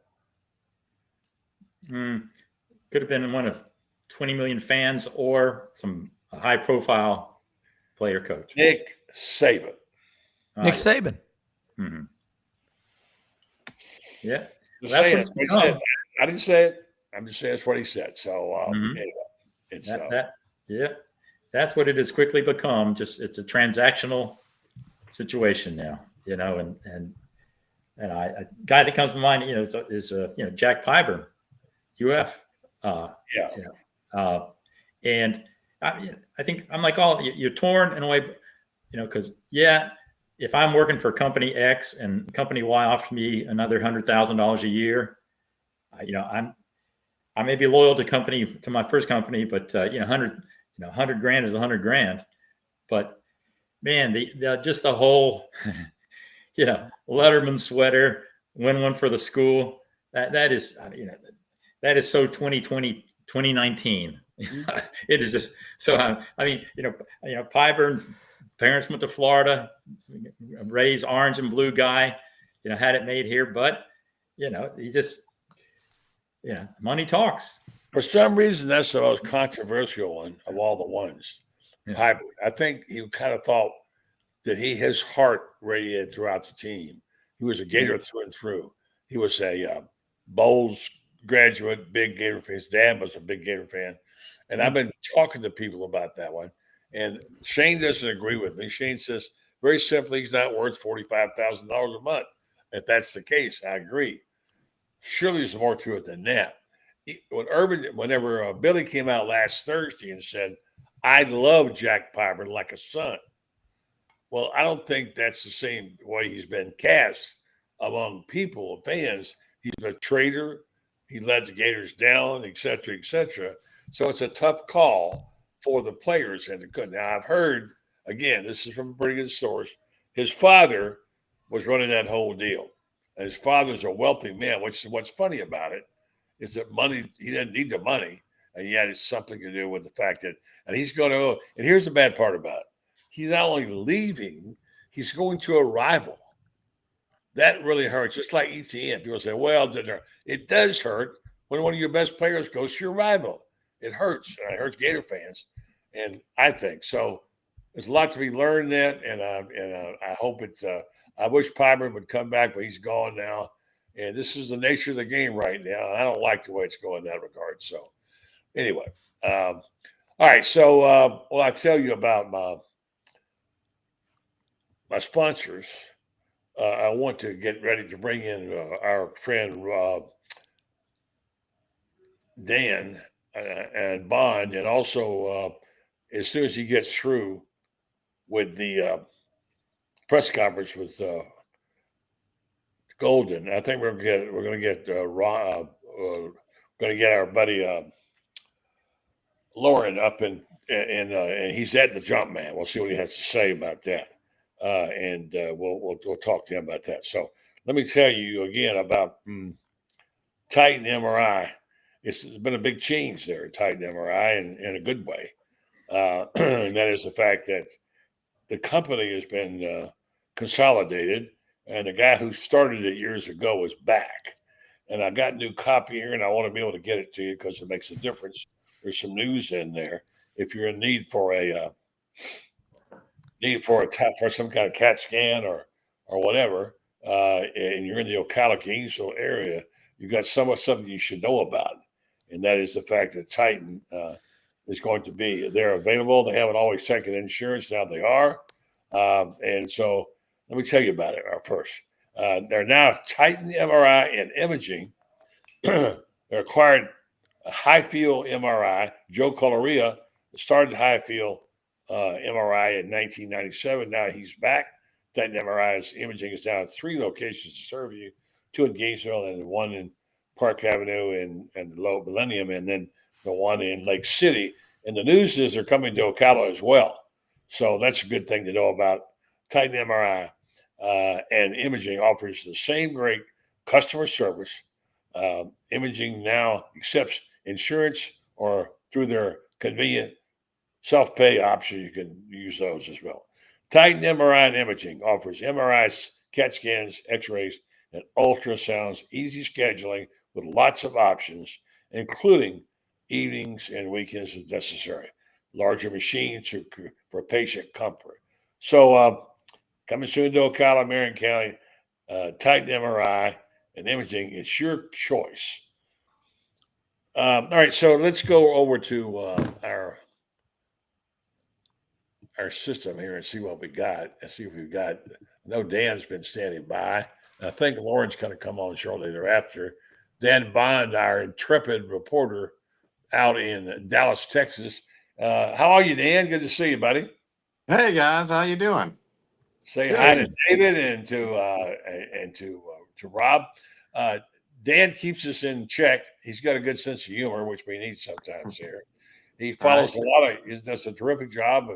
Could have been one of 20 million fans or some high-profile player coach. Nick Saban. Nick Saban. Mm-hmm. Yeah. That's what he said. I didn't say it. I'm just saying that's what he said. So anyway, it's that's what it has quickly become. Just it's a transactional situation now, you know, and a guy that comes to mind, you know, is Jack Piber, UF. And I think I'm like you're torn in a way, you know, because if I'm working for company X and company Y offers me another $100,000 a year, you know, I may be loyal to my first company, but 100 grand is 100 grand. But man, just the whole, Letterman sweater, win one for the school. That is so 2020, 2019. It is just so. Pyburn's parents went to Florida, raised orange and blue guy. Had it made here, but he just. Yeah, money talks. For some reason, that's the most controversial one of all the ones. Yeah. I think he kind of thought that his heart radiated throughout the team. He was a Gator through and through. He was a Bowles graduate, big Gator fan. His dad was a big Gator fan. And I've been talking to people about that one. And Shane doesn't agree with me. Shane says, very simply, he's not worth $45,000 a month. If that's the case, I agree. Surely there's more to it than that. Whenever Billy came out last Thursday and said, I love Jack Piber like a son. Well, I don't think that's the same way he's been cast among people, fans. He's a traitor. He led the Gators down, et cetera, et cetera. So it's a tough call for the players. And now I've heard, again, this is from a pretty good source. His father was running that whole deal. And his father's a wealthy man, which is what's funny about it is that money, he didn't need the money. And yet it's something to do with the fact that, and he's going to, and here's the bad part about it. He's not only leaving, he's going to a rival. That really hurts. Just like ETN. People say, well, it does hurt when one of your best players goes to your rival. It hurts. And it hurts Gator fans. And I think so. There's a lot to be learned that. And I hope it's, I wish Piper would come back, but he's gone now. And this is the nature of the game right now. I don't like the way it's going in that regard. So anyway, all right. So I tell you about my sponsors. I want to get ready to bring in our friend Dan and Bond, and also as soon as he gets through with the press conference with Golden, I think we're going to get our buddy Lauren up and he's at the Jumpman. We'll see what he has to say about that. And we'll talk to him about that. So let me tell you again about Titan MRI. It's been a big change there, Titan MRI, in a good way. And that is the fact that the company has been consolidated, and the guy who started it years ago is back. And I got new copy here, and I want to be able to get it to you because it makes a difference. There's some news in there. If you're in need for some kind of CAT scan or whatever, and you're in the Ocala-Gainesville area, you got something you should know about, and that is the fact that Titan is going to be. They're available. They haven't always taken insurance. Now they are, and so let me tell you about it first. They're now Titan MRI and Imaging. They acquired a high field MRI. Joe Coloria started high field MRI in 1997. Now he's back. Titan MRI's Imaging is now at 3 locations to serve you, 2 in Gainesville and 1 in Park Avenue and Low Millennium, and then the 1 in Lake City. And the news is they're coming to Ocala as well. So that's a good thing to know about. Titan MRI and Imaging offers the same great customer service. Imaging now accepts insurance or through their convenient self-pay option. You can use those as well. Titan MRI and Imaging offers MRIs, CAT scans, x-rays, and ultrasounds, easy scheduling with lots of options, including evenings and weekends if necessary. Larger machines for patient comfort. So coming soon to Ocala, Marion County, Titan MRI and Imaging, it's your choice. All right, so let's go over to our system here and see what we got. And see if we've got. I know Dan's been standing by. And I think Lauren's going to come on shortly thereafter. Dan Bond, our intrepid reporter out in Dallas, Texas. How are you, Dan? Good to see you, buddy. Hey guys, how you doing? Say hi to David and to Rob. Dan keeps us in check. He's got a good sense of humor, which we need sometimes here. He follows he does a terrific job,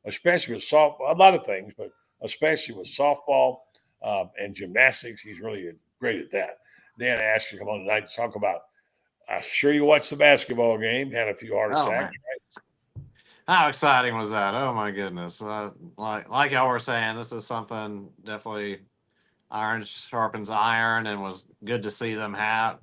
especially with softball, a lot of things, but especially with softball and gymnastics. He's really great at that. Dan asked you to come on tonight to talk about. I'm sure you watched the basketball game, had a few heart attacks, right? How exciting was that? Oh my goodness. Like y'all were saying, this is something definitely iron sharpens iron, and was good to see them have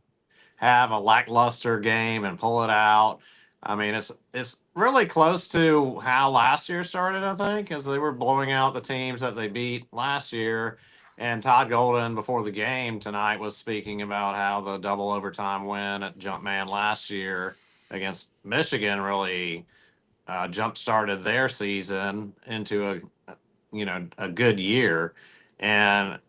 a lackluster game and pull it out. I mean, it's really close to how last year started, I think, as they were blowing out the teams that they beat last year. And Todd Golden, before the game tonight, was speaking about how the double overtime win at Jumpman last year against Michigan really jump-started their season into a good year. And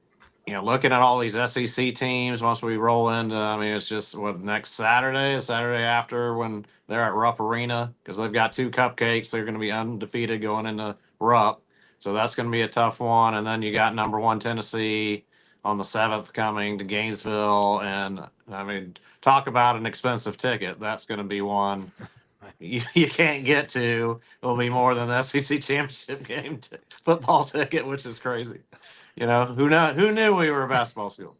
looking at all these SEC teams, once we roll into, I mean, it's just next Saturday, Saturday after, when they're at Rupp Arena, because they've got 2 cupcakes. They're going to be undefeated going into Rupp. So that's going to be a tough one. And then you got number 1 Tennessee on the 7th coming to Gainesville. And I mean, talk about an expensive ticket. That's going to be one you can't get to. It'll be more than the SEC championship game football ticket, which is crazy. Who knew we were a basketball school?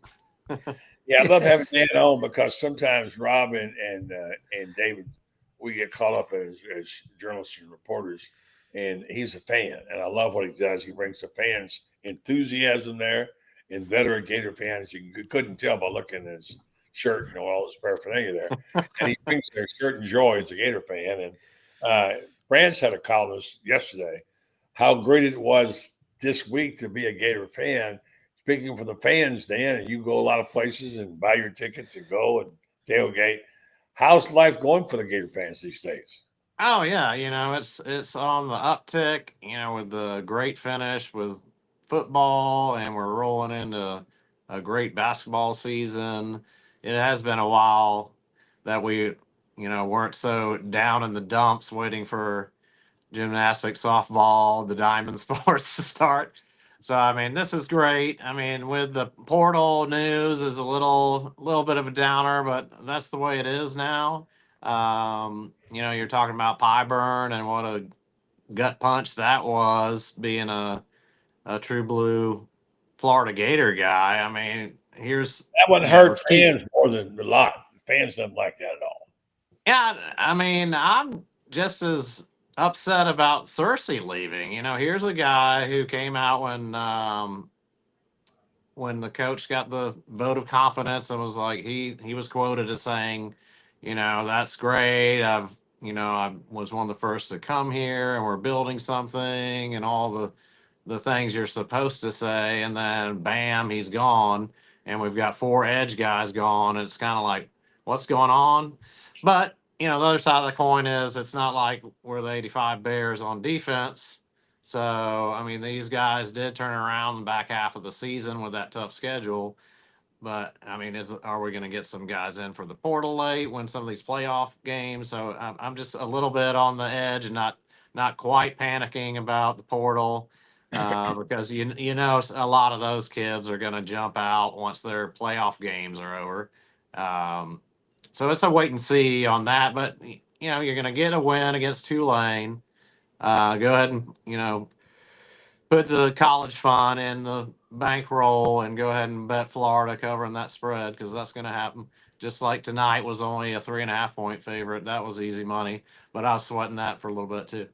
Yeah, I love having Dan on because sometimes Rob and David, we get caught up as journalists and reporters, and he's a fan, and I love what he does. He brings the fans enthusiasm there, and veteran Gator fans. You couldn't tell by looking at his shirt and all his paraphernalia there, and he brings their certain joy as a Gator fan. And Franz had a columnist yesterday how great it was this week to be a Gator fan. Speaking for the fans, Dan, you go a lot of places and buy your tickets and go and tailgate. How's life going for the Gator fans these days? Oh yeah, it's on the uptick. With the great finish with football, and we're rolling into a great basketball season. It has been a while that we, weren't so down in the dumps waiting for gymnastics, softball, the diamond sports to start. So I mean, this is great. I mean, with the portal news is a little bit of a downer, but that's the way it is now. You're talking about Pyburn and what a gut punch that was, being a true blue Florida Gator guy. I mean, here's that one hurt fans more than a lot. Fans don't like that at all. Yeah, I mean, I'm just as upset about Cersei leaving. Here's a guy who came out when the coach got the vote of confidence and was like, he was quoted as saying, that's great. I was one of the first to come here, and we're building something, and all the things you're supposed to say. And then bam, he's gone, and we've got 4 edge guys gone. And it's kind of like, what's going on? But the other side of the coin is it's not like we're the 85 Bears on defense. So, I mean, these guys did turn around the back half of the season with that tough schedule. But, I mean, are we going to get some guys in for the portal late, win some of these playoff games? So I'm just a little bit on the edge and not quite panicking about the portal because, a lot of those kids are going to jump out once their playoff games are over. So it's a wait and see on that. But, you're going to get a win against Tulane. Go ahead and, put the college fund in the bankroll and go ahead and bet Florida covering that spread, because that's going to happen. Just like tonight was only a 3.5 point favorite. That was easy money, but I was sweating that for a little bit too.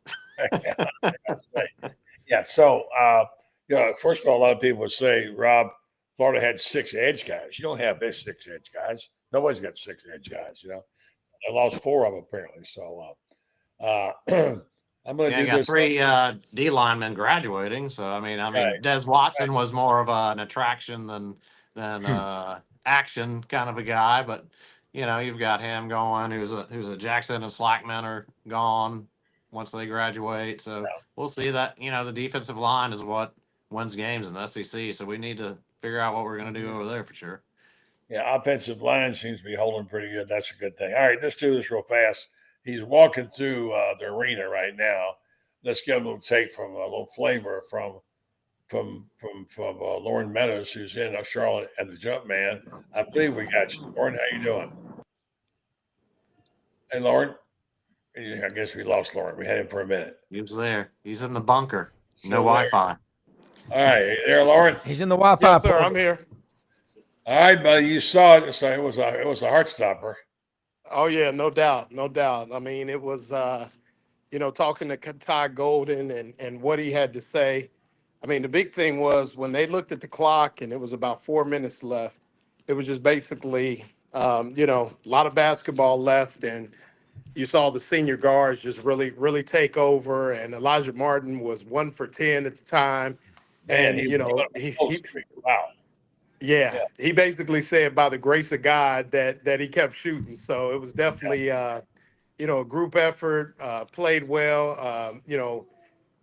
Yeah. So, first of all, a lot of people would say, Rob, Florida had 6 edge guys. You don't have this 6 edge guys. Nobody's got 6 edge guys. They lost 4 of them apparently. So, I'm going to do got this. 3 D linemen graduating. So I mean, Right. Des Watson was more of an attraction than action kind of a guy. But you've got him going. Who's a Jackson and Slackman are gone once they graduate. So we'll see that. The defensive line is what wins games in the SEC. So we need to figure out what we're going to do over there for sure. Yeah, offensive line seems to be holding pretty good. That's a good thing. All right, let's do this real fast. He's walking through the arena right now. Let's get a little take from a little flavor from Lauren Meadows, who's in Charlotte at the Jumpman. I believe we got you. Lauren, how you doing? Hey, Lauren. I guess we lost Lauren. We had him for a minute. He was there. He's in the bunker. No Wi-Fi. All right, you there, Lauren? He's in the Wi-Fi. Yes, sir, I'm here. All right, buddy. You saw it, so it was a heart stopper. Oh yeah, no doubt, no doubt. I mean, it was talking to Ty Golden and what he had to say. I mean, the big thing was when they looked at the clock and it was about 4 minutes left. It was just basically a lot of basketball left, and you saw the senior guards just really take over. And Elijah Martin was 1 for 10 at the time, and he wow. Yeah, he basically said by the grace of God that he kept shooting. So it was definitely, a group effort, played well.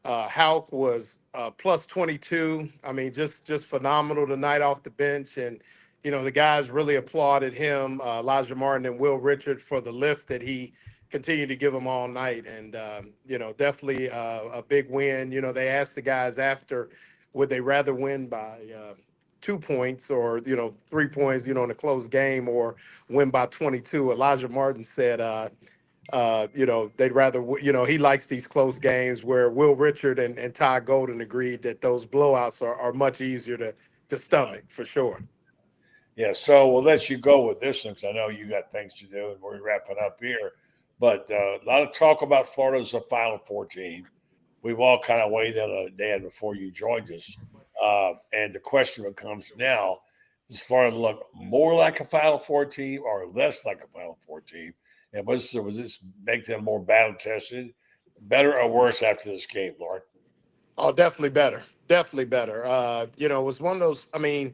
Hauk was plus 22. I mean, just phenomenal tonight off the bench. And, the guys really applauded him, Elijah Martin and Will Richard, for the lift that he continue to give them all night. And, definitely a big win. They asked the guys after, would they rather win by 2 points or, 3 points, in a close game, or win by 22. Elijah Martin said, they'd rather, he likes these close games where Will Richard and Ty Golden agreed that those blowouts are much easier to stomach for sure. Yeah, so we'll let you go with this one because I know you got things to do and we're wrapping up here. But a lot of talk about Florida as a Final Four team. We've all kind of waited on a day before you joined us. And the question becomes now, does Florida look more like a Final Four team or less like a Final Four team? And was this make them more battle tested, better or worse after this game, Lord? Oh, definitely better. Definitely better. It was one of those, the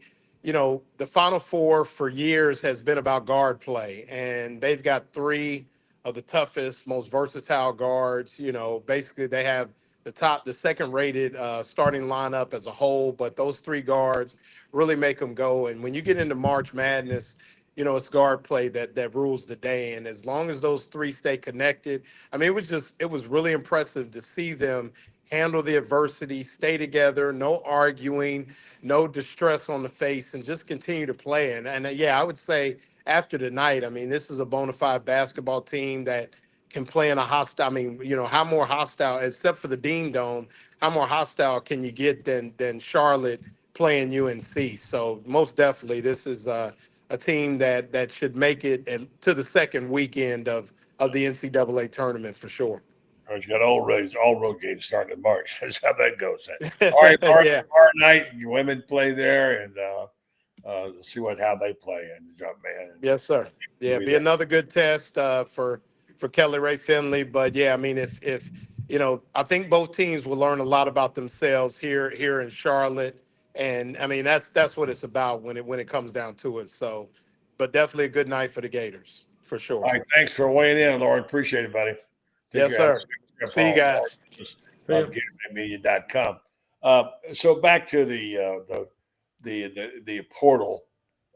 Final Four for years has been about guard play, and they've got three of the toughest, most versatile guards. Basically they have the second rated starting lineup as a whole, but those three guards really make them go. And when you get into March Madness, it's guard play that rules the day. And as long as those three stay connected, it was really impressive to see them handle the adversity, stay together, no arguing, no distress on the face, and just continue to play. And I would say after tonight, this is a bona fide basketball team that can play in a hostile. How more hostile, except for the Dean Dome, how more hostile can you get than Charlotte playing UNC? So most definitely, this is a team that should make it to the second weekend of the NCAA tournament for sure. You got all road games starting in March. That's how that goes. All right, tomorrow night, women play there, and see how they play in the Jumpman. Yes, sir. Yeah, be another good test for Kelly Ray Finley. But yeah, if I think both teams will learn a lot about themselves here in Charlotte, and that's what it's about when it comes down to it. So, but definitely a good night for the Gators for sure. All right, thanks for weighing in, Lauren. Appreciate it, buddy. Yes, sir. See you guys. GatorMedia.com. So back to the portal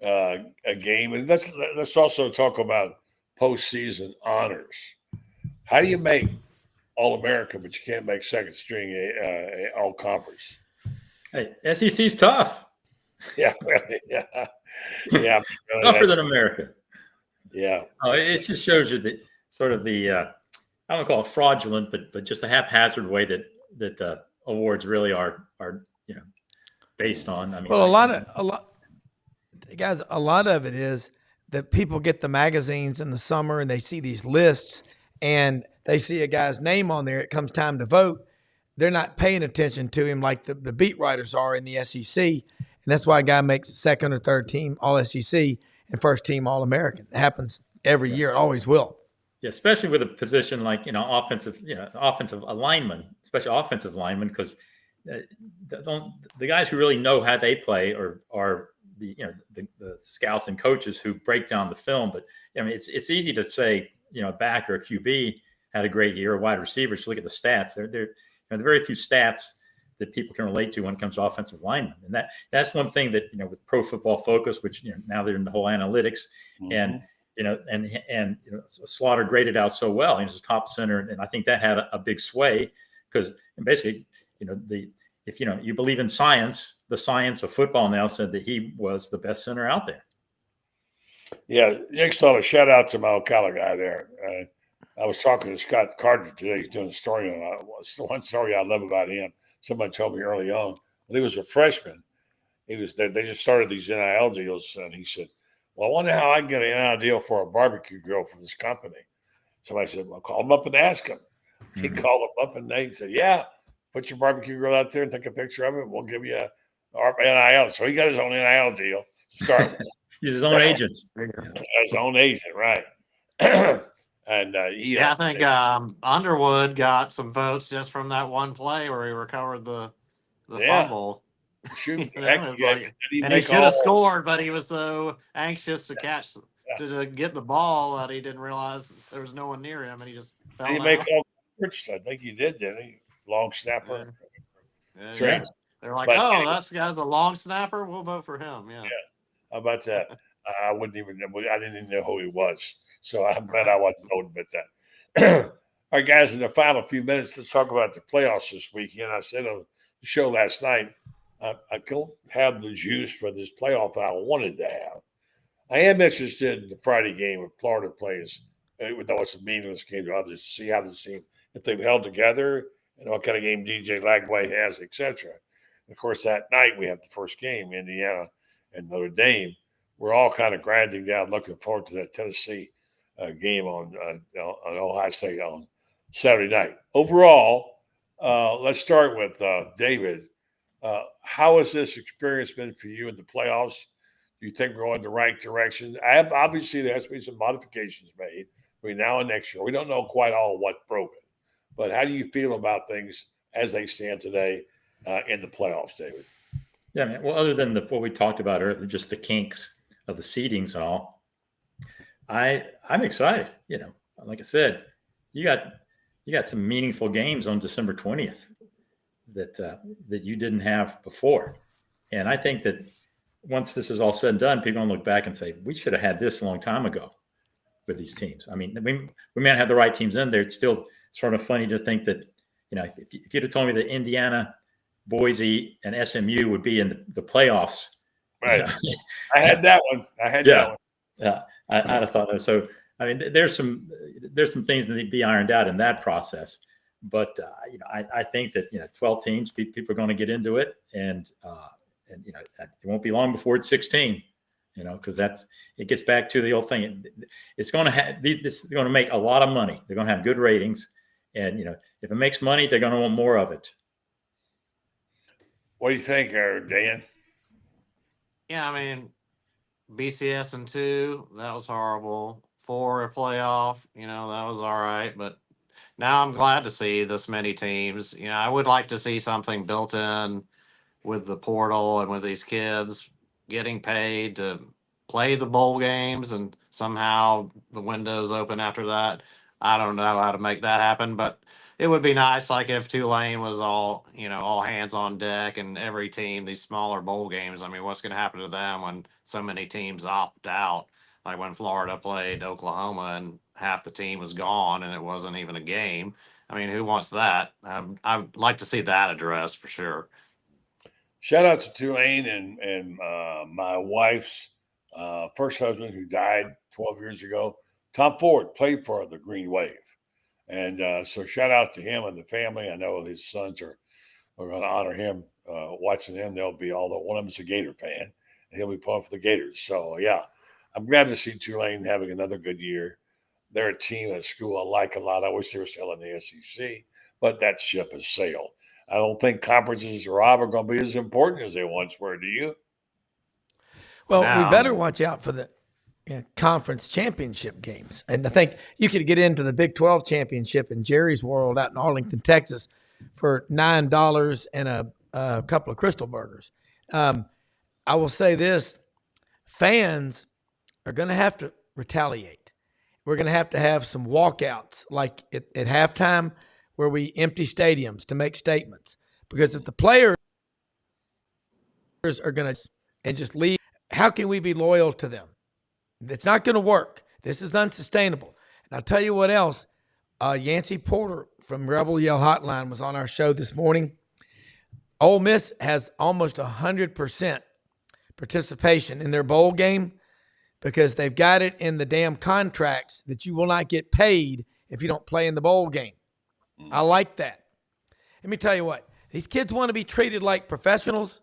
game, and let's also talk about postseason honors. How do you make All-American, but you can't make second string All-Conference? Hey, SEC's tough. Yeah, yeah. Tougher than America. Yeah. Oh, it just shows you that sort of the I don't call it fraudulent, but just a haphazard way that awards really are based on. A lot of it is that people get the magazines in the summer and they see these lists and they see a guy's name on there. It comes time to vote. They're not paying attention to him like the beat writers are in the SEC. And that's why a guy makes second or third team All SEC and first team All American. It happens every year. It always will. Yeah, especially with a position like offensive alignment, especially offensive linemen, because the guys who really know how they play are the scouts and coaches who break down the film. But it's easy to say back or a QB had a great year, or wide receiver. Just look at the stats. There are very few stats that people can relate to when it comes to offensive linemen, and that's one thing that with Pro Football Focus, which now they're in the whole analytics and. And Slaughter graded out so well. He was a top center, and I think that had a big sway because basically, if you believe in science, the science of football now said that he was the best center out there. Yeah, a shout out to my Ocala guy there. I was talking to Scott Carter today. He's doing a story on one story I love about him. Somebody told me early on when he was a freshman. They just started these NIL deals, and he said, well, I wonder how I can get an NIL deal for a barbecue grill for this company. Somebody said, well, call him up and ask him. He called him up, and they said, yeah, put your barbecue grill out there and take a picture of it. We'll give you our NIL. So he got his own NIL deal to start with. He's his own agent. His own agent, right. And I think Underwood got some votes just from that one play where he recovered the fumble. Shoot, and he should have scored, but he was so anxious to catch to get the ball that he didn't realize there was no one near him, and he just fell down. Make all I think he did, didn't he? Long snapper. Yeah. They're like, that guy's a long snapper. We'll vote for him. Yeah. How about that? I didn't even know who he was, so I'm glad I wasn't voting about that. All right, guys, in the final few minutes, let's talk about the playoffs this weekend. I said on the show last night, I don't have the juice for this playoff I wanted to have. I am interested in the Friday game if Florida plays, even though it's a meaningless game to others, to see how this team, if they've held together and what kind of game DJ Lagway has, etc. Of course, that night we have the first game, Indiana and Notre Dame. We're all kind of grinding down, looking forward to that Tennessee game on Ohio State on Saturday night. Overall, let's start with David. How has this experience been for you in the playoffs? Do you think we're going the right direction? Obviously, there has to be some modifications made between now and next year. We don't know quite all what's broken. But how do you feel about things as they stand today in the playoffs, David? Yeah, man. Well, other than what we talked about earlier, just the kinks of the seedings and all, I'm excited. Like I said, you got some meaningful games on December 20th that you didn't have before, and I think that once this is all said and done, people will look back and say we should have had this a long time ago with these teams. I mean, we may not have the right teams in there. It's still sort of funny to think that if you'd have told me that Indiana, Boise, and SMU would be in the playoffs, right? I had that one. That one. Yeah, I'd have thought that. So, I mean, there's some things that need to be ironed out in that process. But I think that 12 teams, people are going to get into it, and it won't be long before it's 16. Because it gets back to the old thing. It's going to this is going to make a lot of money. They're going to have good ratings, and if it makes money, they're going to want more of it. What do you think, Dan? Yeah, I mean, BCS and 2, that was horrible. 4 a playoff, that was all right. But now I'm glad to see this many teams. I would like to see something built in with the portal and with these kids getting paid to play the bowl games, and somehow the window's open after that. I don't know how to make that happen, but it would be nice, like if Tulane was all hands on deck, and every team, these smaller bowl games. I mean, what's going to happen to them when so many teams opt out? Like when Florida played Oklahoma and half the team was gone and it wasn't even a game. I mean, who wants that? I'd like to see that addressed for sure. Shout out to Tulane and my wife's first husband who died 12 years ago. Tom Ford played for the Green Wave. And so shout out to him and the family. I know his sons are going to honor him. Watching him, they'll be, although one of them's a Gator fan, and he'll be playing for the Gators. So, yeah, I'm glad to see Tulane having another good year. They're a team at school I like a lot. I wish they were still in the SEC, but that ship has sailed. I don't think conferences are ever going to be as important as they once were. Do you? Well, we better watch out for the conference championship games. And I think you could get into the Big 12 championship in Jerry's World out in Arlington, Texas for $9 and a couple of Crystal Burgers. I will say this, fans are going to have to retaliate. We're going to have some walkouts like at halftime where we empty stadiums to make statements. Because if the players are going to and just leave, how can we be loyal to them? It's not going to work. This is unsustainable. And I'll tell you what else. Yancey Porter from Rebel Yell Hotline was on our show this morning. Ole Miss has almost 100% participation in their bowl game because they've got it in the damn contracts that you will not get paid if you don't play in the bowl game. I like that. Let me tell you what. These kids want to be treated like professionals.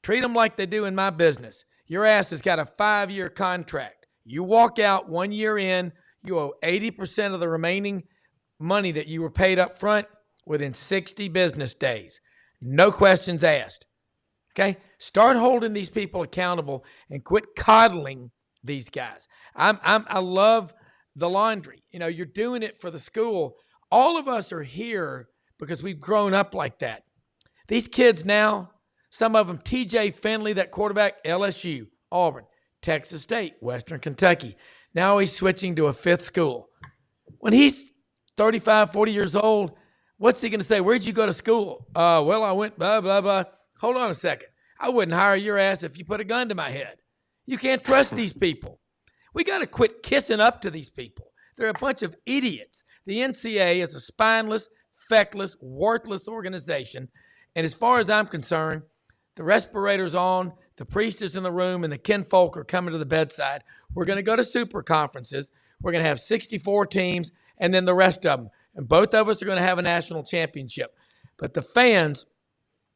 Treat them like they do in my business. Your ass has got a 5-year contract. You walk out 1 year in, you owe 80% of the remaining money that you were paid up front within 60 business days. No questions asked. Okay? Start holding these people accountable and quit coddling these guys. I love the laundry. You're doing it for the school. All of us are here because we've grown up like that. These kids now, some of them, TJ Finley, that quarterback, LSU, Auburn, Texas State, Western Kentucky. Now he's switching to a 5th school. When he's 35, 40 years old, what's he going to say? Where'd you go to school? Well, I went blah, blah, blah. Hold on a second. I wouldn't hire your ass if you put a gun to my head. You can't trust these people. We got to quit kissing up to these people. They're a bunch of idiots. The NCAA is a spineless, feckless, worthless organization. And as far as I'm concerned, the respirator's on, the priest is in the room, and the kinfolk are coming to the bedside. We're going to go to super conferences. We're going to have 64 teams, and then the rest of them. And both of us are going to have a national championship. But the fans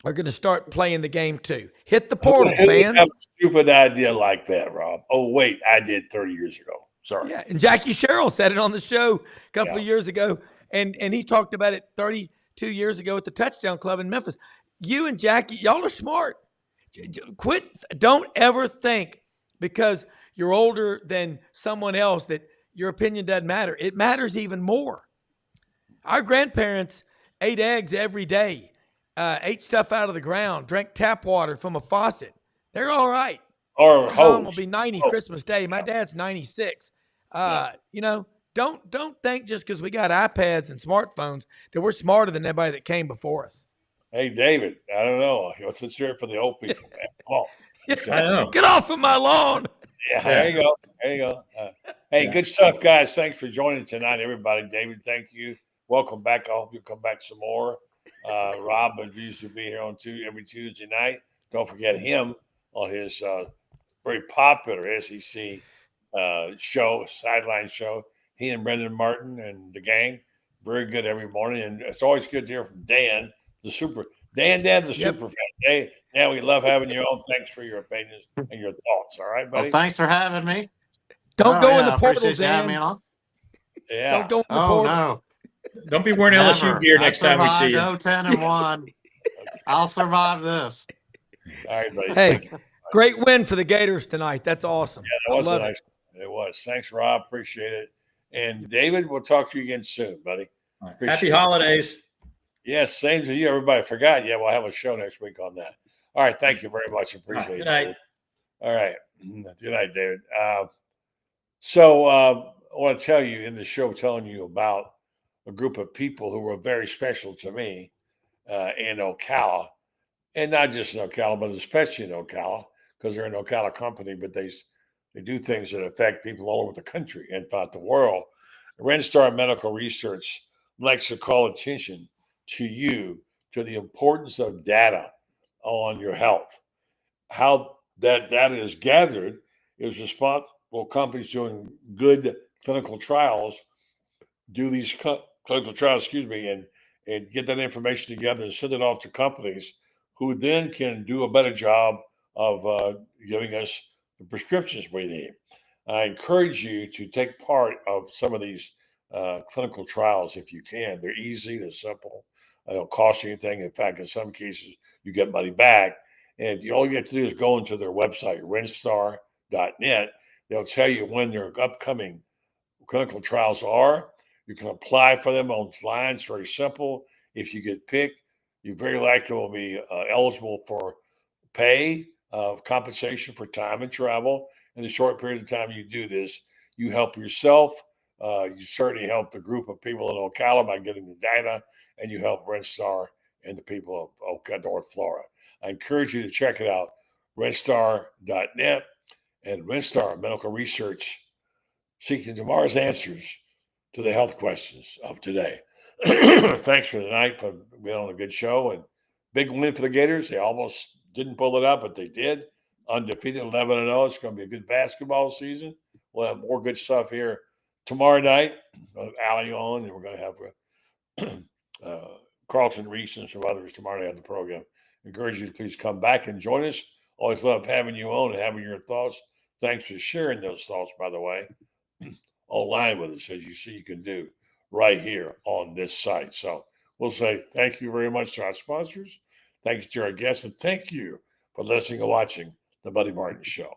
are going to start playing the game too. Hit the portal, fans. Have a stupid idea like that, Rob. Oh, wait, I did 30 years ago. Sorry. Yeah, and Jackie Sherrill said it on the show a couple of years ago, and he talked about it 32 years ago at the Touchdown Club in Memphis. You and Jackie, y'all are smart. Quit. Don't ever think because you're older than someone else that your opinion doesn't matter. It matters even more. Our grandparents ate eggs every day, ate stuff out of the ground, drank tap water from a faucet. They're all right. Or My mom will be 90 Christmas Day. My dad's 96. You know, don't think just because we got iPads and smartphones that we're smarter than everybody that came before us. Hey, David, I don't know. Let's cheer for the old people, man. Come on. I know. Get off of my lawn. Yeah, there you go. There you go. Hey, good stuff, guys. Thanks for joining tonight, everybody. David, thank you. Welcome back. I hope you'll come back some more. Rob used to be here on every Tuesday night. Don't forget him on his very popular SEC show, sideline show. He and Brendan Martin and the gang, very good every morning. And it's always good to hear from Dan, the super fan. Hey, Dan, we love having you on. Thanks for your opinions and your thoughts. All right, buddy. Well, thanks for having me. Don't go in the portal, Dan. Yeah. Don't go in the portal. No. Don't be wearing LSU gear next time we see you. 10-1. I'll survive this. All right, buddy. Hey, great win for the Gators tonight. That's awesome. Yeah, that was nice. It was. Thanks, Rob. Appreciate it. And David, we'll talk to you again soon, buddy. Happy holidays. Yes, same to you. Everybody forgot. Yeah, we'll have a show next week on that. All right. Thank you very much. Appreciate it. Good night. All right. Good night, David. So I want to tell you in the show, telling you about a group of people who were very special to me in Ocala. And not just in Ocala, but especially in Ocala, because they're an Ocala company, but they do things that affect people all over the country and throughout the world. Renstar Medical Research likes to call attention to you, to the importance of data on your health. How that data is gathered is responsible companies doing good clinical trials, do these clinical trials, and get that information together and send it off to companies who then can do a better job of giving us the prescriptions we need. I encourage you to take part of some of these clinical trials if you can. They're easy, they're simple, they don't cost you anything. In fact, in some cases, you get money back. And all you have to do is go into their website, renstar.net. They'll tell you when their upcoming clinical trials are. You can apply for them online. It's very simple. If you get picked, you very likely will be eligible for pay, compensation for time and travel. In the short period of time you do this, you help yourself. You certainly help the group of people in Ocala by getting the data, and you help Renstar and the people of North Florida. I encourage you to check it out, renstar.net and Renstar Medical Research, seeking tomorrow's answers to the health questions of today. Thanks for tonight for being on a good show, and big win for the Gators. They almost didn't pull it up, but they did. Undefeated, 11-0. It's going to be a good basketball season. We'll have more good stuff here tomorrow night. Allie on, and we're going to have Carlton Reese and some others tomorrow night on the program. Encourage you to please come back and join us. Always love having you on and having your thoughts. Thanks for sharing those thoughts, by the way, online with us, as you see you can do right here on this site. So we'll say thank you very much to our sponsors. Thanks to our guests, and thank you for listening and watching The Buddy Martin Show.